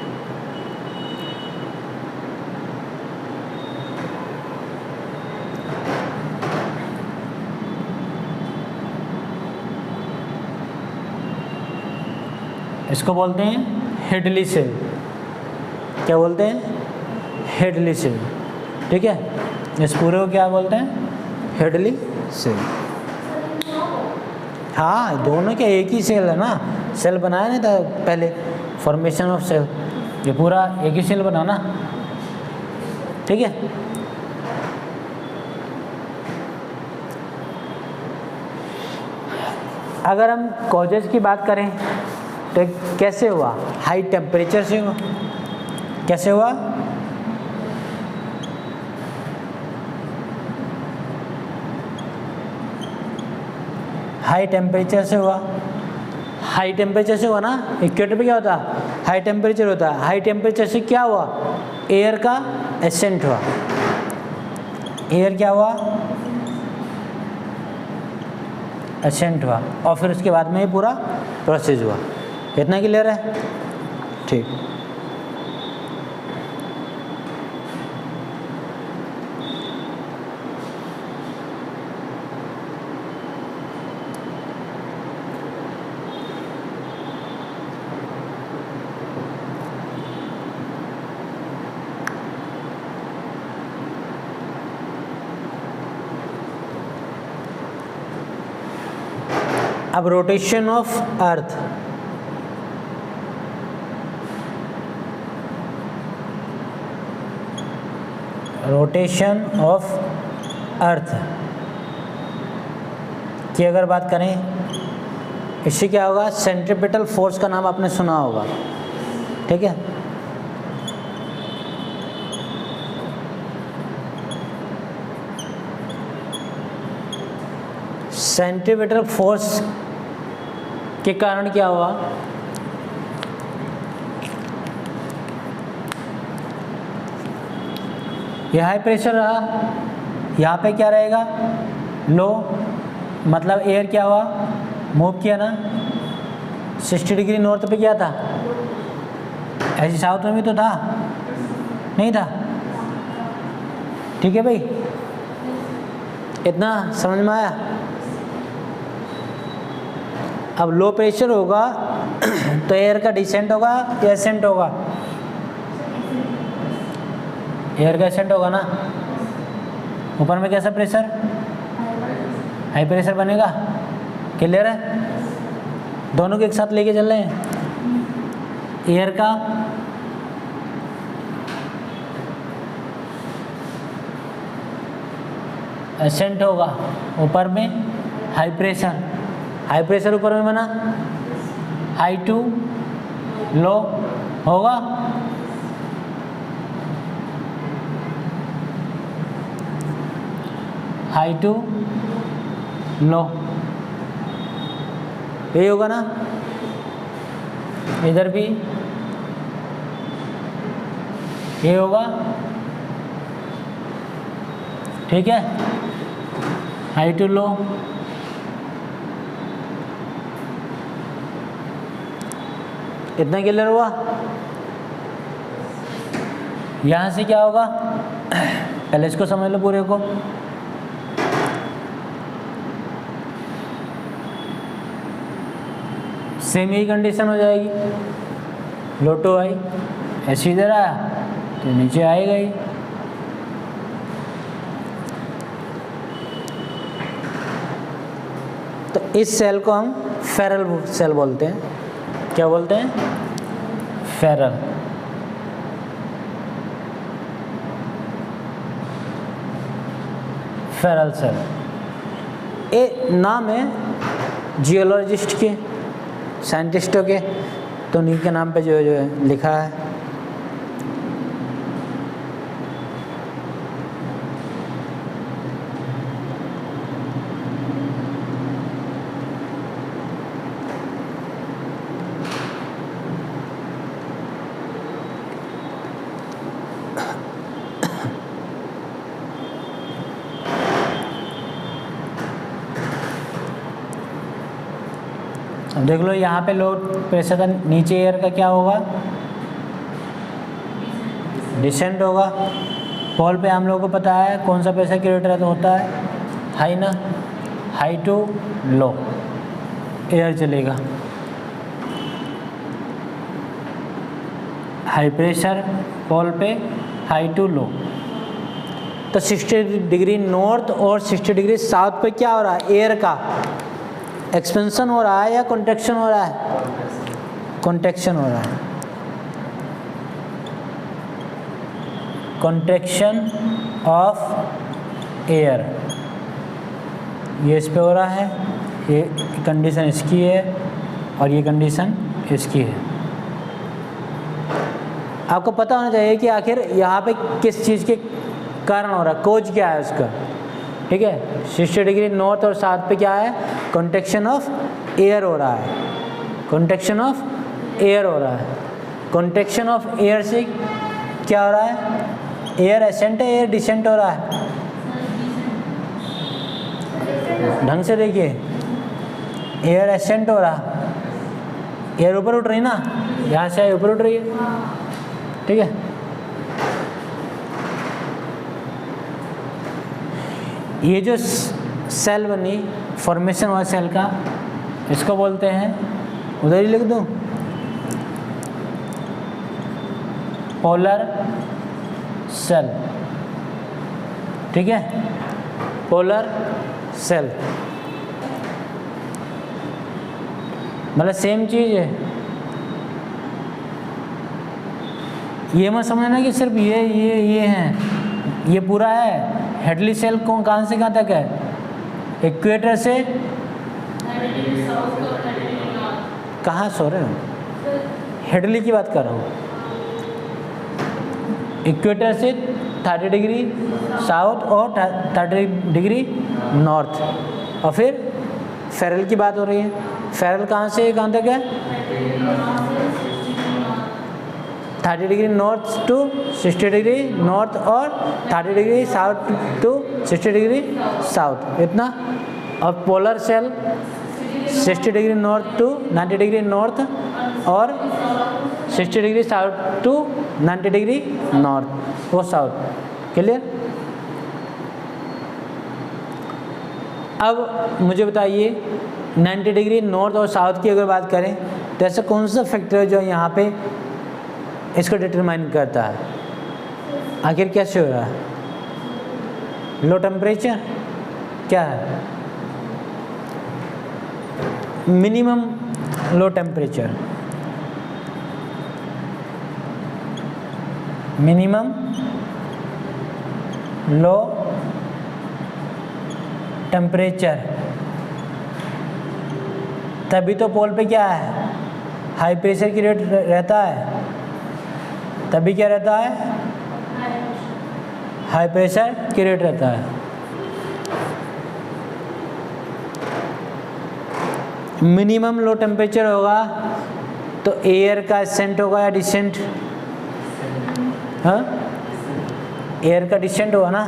इसको बोलते हैं हेडली सेल। क्या बोलते हैं, हेडली सेल। ठीक है, इस पूरे को क्या बोलते हैं, हेडली सेल। हाँ, दोनों के एक ही सेल है ना, सेल बनाया नहीं था पहले, फॉर्मेशन ऑफ सेल, ये पूरा एक ही सेल बना ना। ठीक है, अगर हम कॉजेज की बात करें तो कैसे हुआ, हाई टेम्परेचर से हुआ। कैसे हुआ, हाई टेम्परेचर से हुआ। हाई टेम्परेचर से हुआ ना, इक्वेटर पे क्या होता है, हाई टेम्परेचर होता है। हाई टेम्परेचर से क्या हुआ, एयर का एसेंट हुआ। एयर क्या हुआ, एसेंट हुआ, और फिर उसके बाद में ये पूरा प्रोसेस हुआ। इतना क्लियर है, ठीक। अब rotation of earth, rotation of अर्थ की अगर बात करें, इससे क्या होगा, सेंट्रीपिटल फोर्स का नाम आपने सुना होगा। ठीक है, सेंट्रीपिटल फोर्स के कारण क्या हुआ, यह हाई प्रेशर रहा, यहाँ पे क्या रहेगा, लो, मतलब एयर क्या हुआ, मूव किया ना, 60 डिग्री नॉर्थ पे क्या था, ऐसे साउथ में भी तो था, नहीं था। ठीक है भाई, इतना समझ में आया। अब लो प्रेशर होगा तो एयर का डिसेंट होगा या एसेंट होगा, एयर का एसेंट होगा ना। ऊपर में कैसा प्रेशर, हाई प्रेशर बनेगा। क्लियर है, दोनों को एक साथ लेके चल रहे हैं। एयर का एसेंट होगा, ऊपर में हाई प्रेशर, हाई प्रेशर ऊपर में बना, हाई टू लो होगा। हाई टू लो, यही होगा ना। इधर भी ये होगा। ठीक है, हाई टू लो, इतना क्लियर हुआ। यहाँ से क्या होगा, पहले इसको समझ लो पूरे को। सेम ही कंडीशन हो जाएगी, लो टू आई, ऐसे इधर आया तो नीचे आएगा ही। तो इस सेल को हम फेरल सेल बोलते हैं। क्या बोलते हैं? फेरल। Ferrel cell. ये नाम है जियोलॉजिस्ट के, साइंटिस्टों के, तो उन्हीं के नाम पे जो है लिखा है। अब देख लो यहाँ पे लो प्रेशर का नीचे एयर का क्या होगा? डिसेंट होगा। पोल पे हम लोगों को पता है कौन सा प्रेशर क्रिएटर होता है? हाई ना, हाई टू लो एयर चलेगा। हाई प्रेशर पोल पे, हाई टू लो। तो 60 डिग्री नॉर्थ और 60 डिग्री साउथ पे क्या हो रहा है? एयर का एक्सपेंशन हो रहा है या कॉन्ट्रैक्शन हो रहा है? कॉन्ट्रैक्शन हो रहा है। कॉन्ट्रैक्शन ऑफ एयर, ये इस पे हो रहा है, ये कंडीशन इसकी है और ये कंडीशन इसकी है। आपको पता होना चाहिए कि आखिर यहाँ पे किस चीज़ के कारण हो रहा है, कोज क्या है उसका। ठीक है, 60 डिग्री नॉर्थ और साउथ पे क्या है? कॉन्ट्रैक्शन ऑफ एयर हो रहा है। कॉन्ट्रैक्शन ऑफ एयर हो रहा है। कॉन्ट्रैक्शन ऑफ एयर से क्या हो रहा है? एयर एसेंट है, एयर डिसेंट हो रहा है? ढंग से देखिए, एयर एसेंट हो रहा, एयर ऊपर उठ रही ना, यहाँ से ऊपर उठ रही है। ठीक है, ये जो सेल बनी, फॉर्मेशन हुआ सेल का, इसको बोलते हैं, उधर ही लिख दूँ, पोलर सेल। ठीक है, पोलर सेल मतलब सेम चीज़ है। ये मत समझना कि सिर्फ ये हैं, ये पूरा है। हेडली सेल कहाँ से कहाँ तक है? इक्वेटर से कहाँ सो रहे हो? हेडली की बात कर रहा हूँ। इक्वेटर से 30 डिग्री साउथ और 30 डिग्री नॉर्थ, और फिर फेरल की बात हो रही है। फेरल कहाँ से कहाँ तक है? 30 degree north to 60 degree north और 30 degree south to 60 degree south, इतना। और polar cell 60 degree north to 90 degree north और 60 degree south to 90 degree north वो साउथ। क्लियर? अब मुझे बताइए 90 डिग्री नॉर्थ और साउथ की अगर बात करें तो ऐसा कौन सा फैक्टर है जो यहाँ पे इसको डिटरमाइन करता है? आखिर कैसे हो रहा है? लो टेम्परेचर क्या है? Minimum low temperature, minimum low temperature, तभी तो पोल पे क्या है? हाई प्रेशर की रेट रहता है, तभी क्या रहता है? हाई प्रेशर की रेट रहता है। मिनिमम लो टेम्परेचर होगा तो एयर का असेंट होगा या डिसेंट? हाँ, एयर का डिसेंट होगा ना।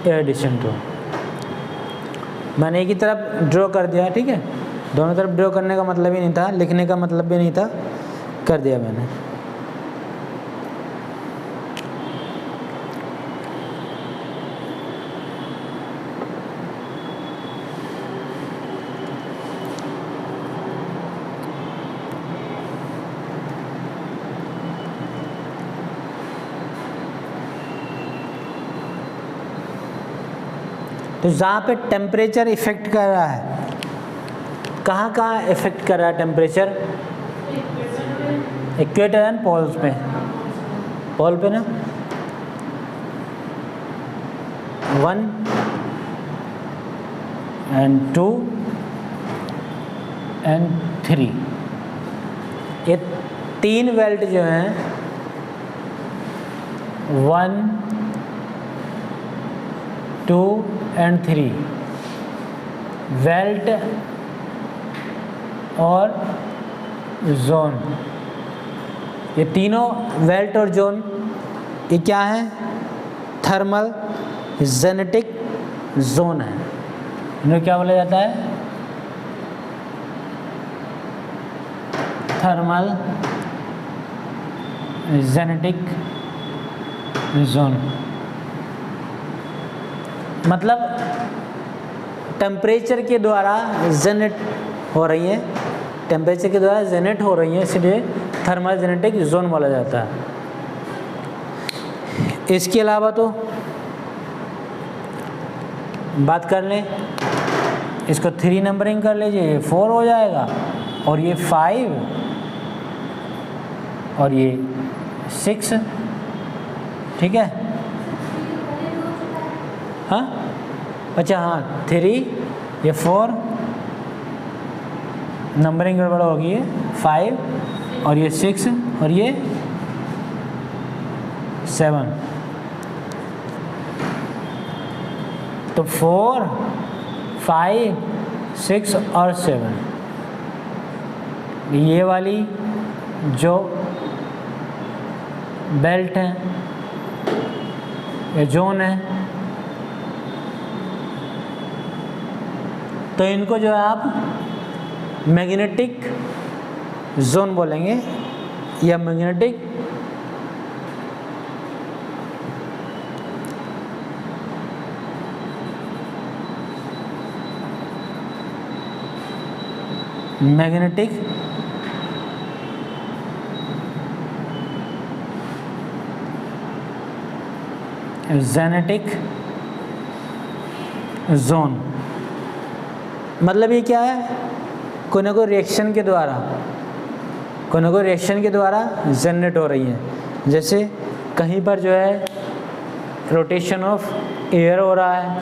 एयर डिसेंट हो। मैंने एक ही तरफ ड्रॉ कर दिया, ठीक है, दोनों तरफ ड्रॉ करने का मतलब ही नहीं था, लिखने का मतलब भी नहीं था, कर दिया मैंने। तो जहाँ पे टेम्परेचर इफेक्ट कर रहा है, कहाँ कहाँ इफेक्ट कर रहा है टेम्परेचर? इक्वेटर एंड पोल्स पे, पोल पे ना 1 and 2 and 3, ये 3 बेल्ट जो हैं 1, 2 and 3 बेल्ट और जोन, ये तीनों बेल्ट और जोन ये क्या है? थर्मल जेनेटिक जोन है। इन्हें क्या बोला जाता है? Thermal genetic zone. मतलब टेम्परेचर के द्वारा जेनेट हो रही है, टेम्परेचर के द्वारा जेनेट हो रही है, इसलिए थर्मल जेनेटिक जोन बोला जाता है। इसके अलावा तो बात कर लें, इसको 3 नंबरिंग कर लीजिए, ये 4 हो जाएगा, और ये 5 और ये 6, ठीक है। हाँ अच्छा, हाँ 3, ये 4, नंबरिंग गड़बड़ होगी, ये 5 और ये 6 और ये 7। तो 4, 5, 6 और 7, ये वाली जो बेल्ट है या जोन है, तो इनको जो है आप मैग्नेटिक जोन बोलेंगे या मैग्नेटिक जेनेटिक जोन। मतलब ये क्या है? कोई ना कोई रिएक्शन के द्वारा, कोई ना कोई रिएक्शन के द्वारा जनरेट हो रही है। जैसे कहीं पर जो है रोटेशन ऑफ एयर हो रहा है,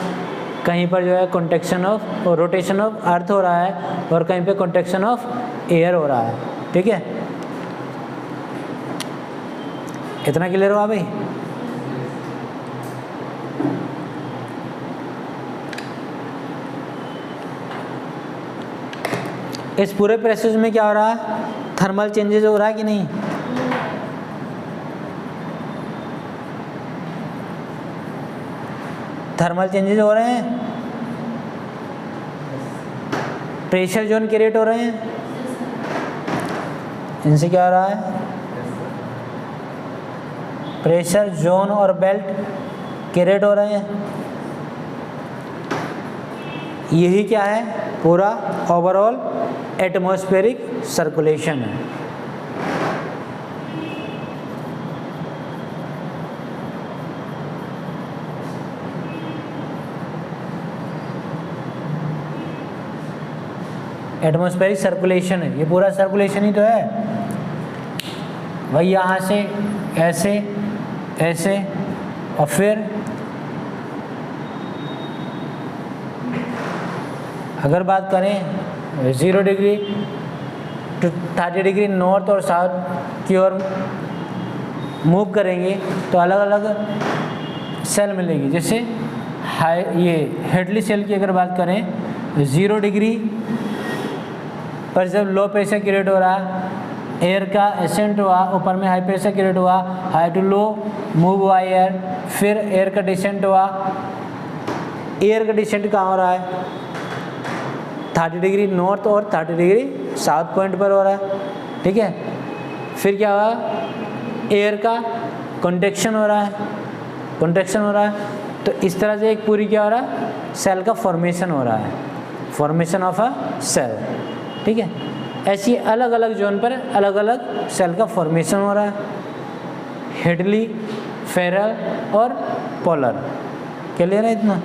कहीं पर जो है कॉन्ट्रैक्शन ऑफ और रोटेशन ऑफ अर्थ हो रहा है, और कहीं पे कॉन्ट्रैक्शन ऑफ एयर हो रहा है, ठीक है। इतना क्लियर हुआ भाई? इस पूरे प्रोसेस में क्या हो रहा है? थर्मल चेंजेस हो रहा है कि नहीं? थर्मल चेंजेस हो रहे हैं, प्रेशर जोन क्रिएट हो रहे हैं, इनसे क्या हो रहा है? प्रेशर जोन और बेल्ट क्रिएट हो रहे हैं। यही क्या है? पूरा ओवरऑल एटमॉस्फेरिक सर्कुलेशन है। एटमॉस्फेरिक सर्कुलेशन है, ये पूरा सर्कुलेशन ही तो है। वही यहाँ से ऐसे ऐसे और फिर अगर बात करें 0 डिग्री टू 30 डिग्री नॉर्थ और साउथ की ओर मूव करेंगे तो अलग अलग सेल मिलेगी। जैसे ये हेडली सेल की अगर बात करें 0 डिग्री पर जब लो प्रेशर क्रिएट हो रहा है, एयर का एसेंट हुआ, ऊपर में हाई प्रेशर क्रिएट हुआ, हाई टू लो मूव हुआ एयर, फिर एयर का डिसेंट हुआ। एयर का डिसेंट कहाँ हो रहा है? 30 डिग्री नॉर्थ और 30 डिग्री साउथ पॉइंट पर हो रहा है, ठीक है। फिर क्या हुआ? एयर का कॉन्ट्रैक्शन हो रहा है, कॉन्ट्रैक्शन हो रहा है। तो इस तरह से एक पूरी क्या हो रहा है? सेल का फॉर्मेशन हो रहा है, फॉर्मेशन ऑफ अ सेल, ठीक है। ऐसी अलग अलग जोन पर अलग अलग सेल का फॉर्मेशन हो रहा है, हेडली, फेरल और पोलर। क्लियर है इतना?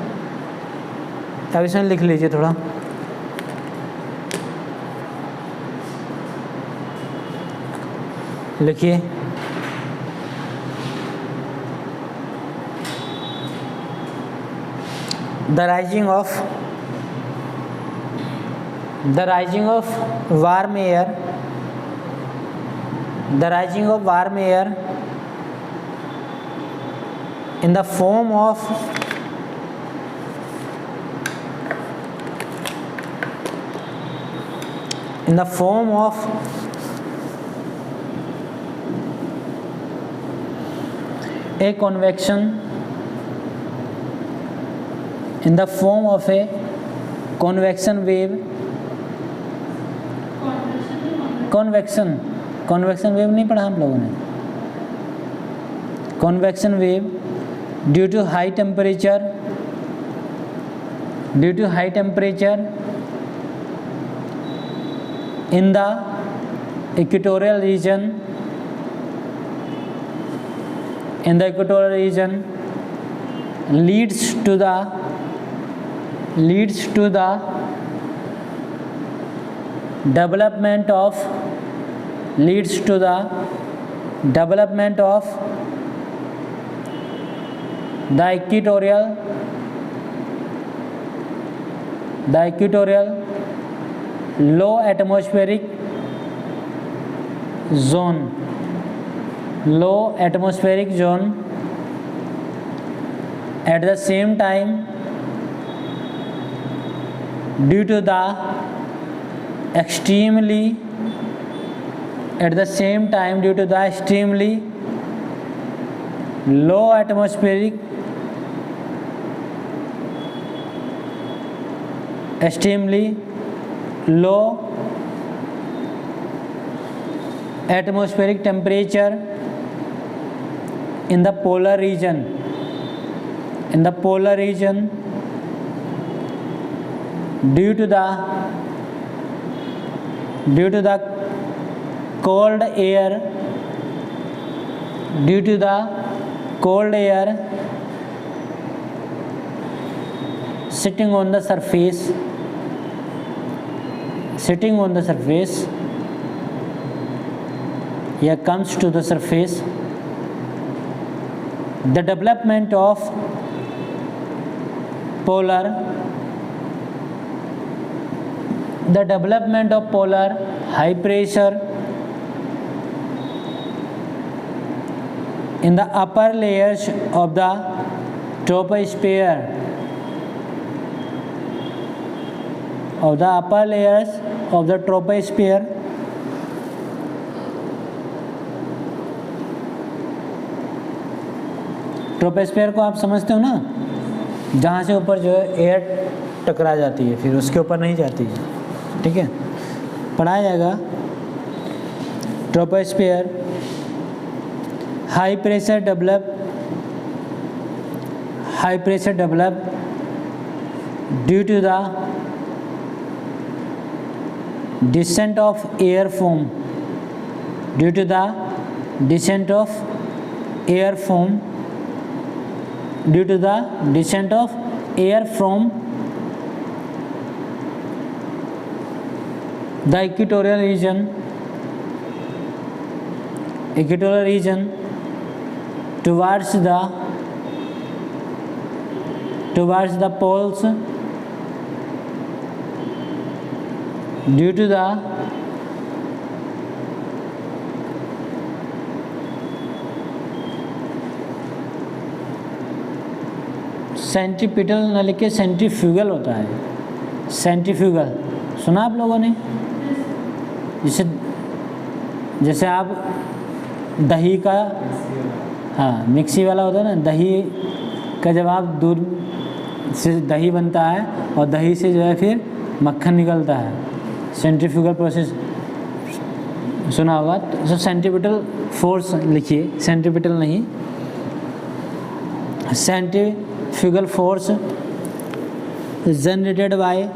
अब इसमें लिख लीजिए थोड़ा, लिखिए the rising of warm air, the rising of warm air in the form of a convection, in the form of a convection wave, convection wave नहीं पढ़ा हम लोगों ने, convection wave due to high temperature in the equatorial region, leads to the development of the equatorial low atmospheric zone, at the same time due to the extremely low atmospheric temperature in the polar region, due to the cold air sitting on the surface, comes to the surface, the development of polar high pressure in the upper layers of the troposphere, troposphere को आप समझते हो ना, जहाँ से ऊपर जो है एयर टकरा जाती है, फिर उसके ऊपर नहीं जाती है, ठीक है, पढ़ाया जाएगा। Troposphere high pressure develop due to the descent of air foam, due to the descent of air from the equatorial region towards the poles, due to the centripetal न लिख के सेंट्रीफ्यूगल होता है, सेंट्रीफ्यूगल सुना आप लोगों ने? जैसे आप दही का, हाँ मिक्सी वाला होता है ना, दही का जब आप दूध से दही बनता है और दही से जो है फिर मक्खन निकलता है, सेंट्रीफ्यूगल प्रोसेस सुना होगा। तो सेंट्रीपिटल फोर्स लिखिए, सेंट्रीपिटल नहीं, centrifugal force generated by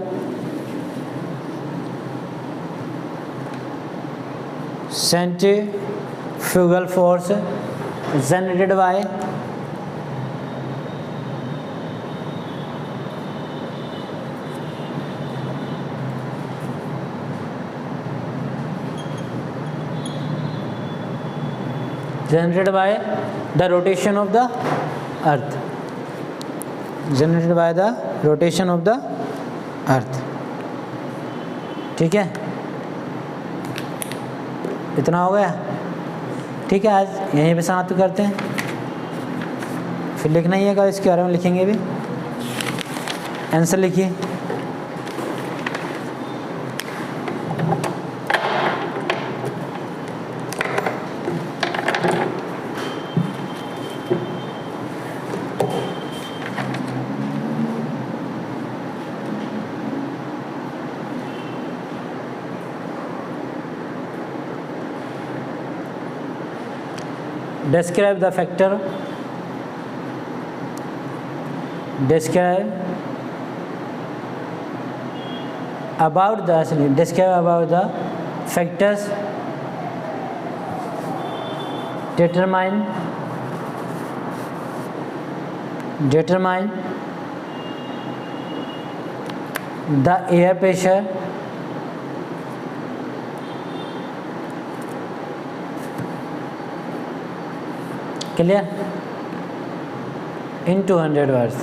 generated by the rotation of the earth, generated by the rotation of the earth. ठीक है, इतना हो गया। ठीक है, आज यहीं पे समाप्त करते हैं, फिर लिखना ही है, कल इसके बारे में लिखेंगे भी। आंसर लिखिए। Describe the factor. Describe about the factors determine the air pressure clear in 200 words।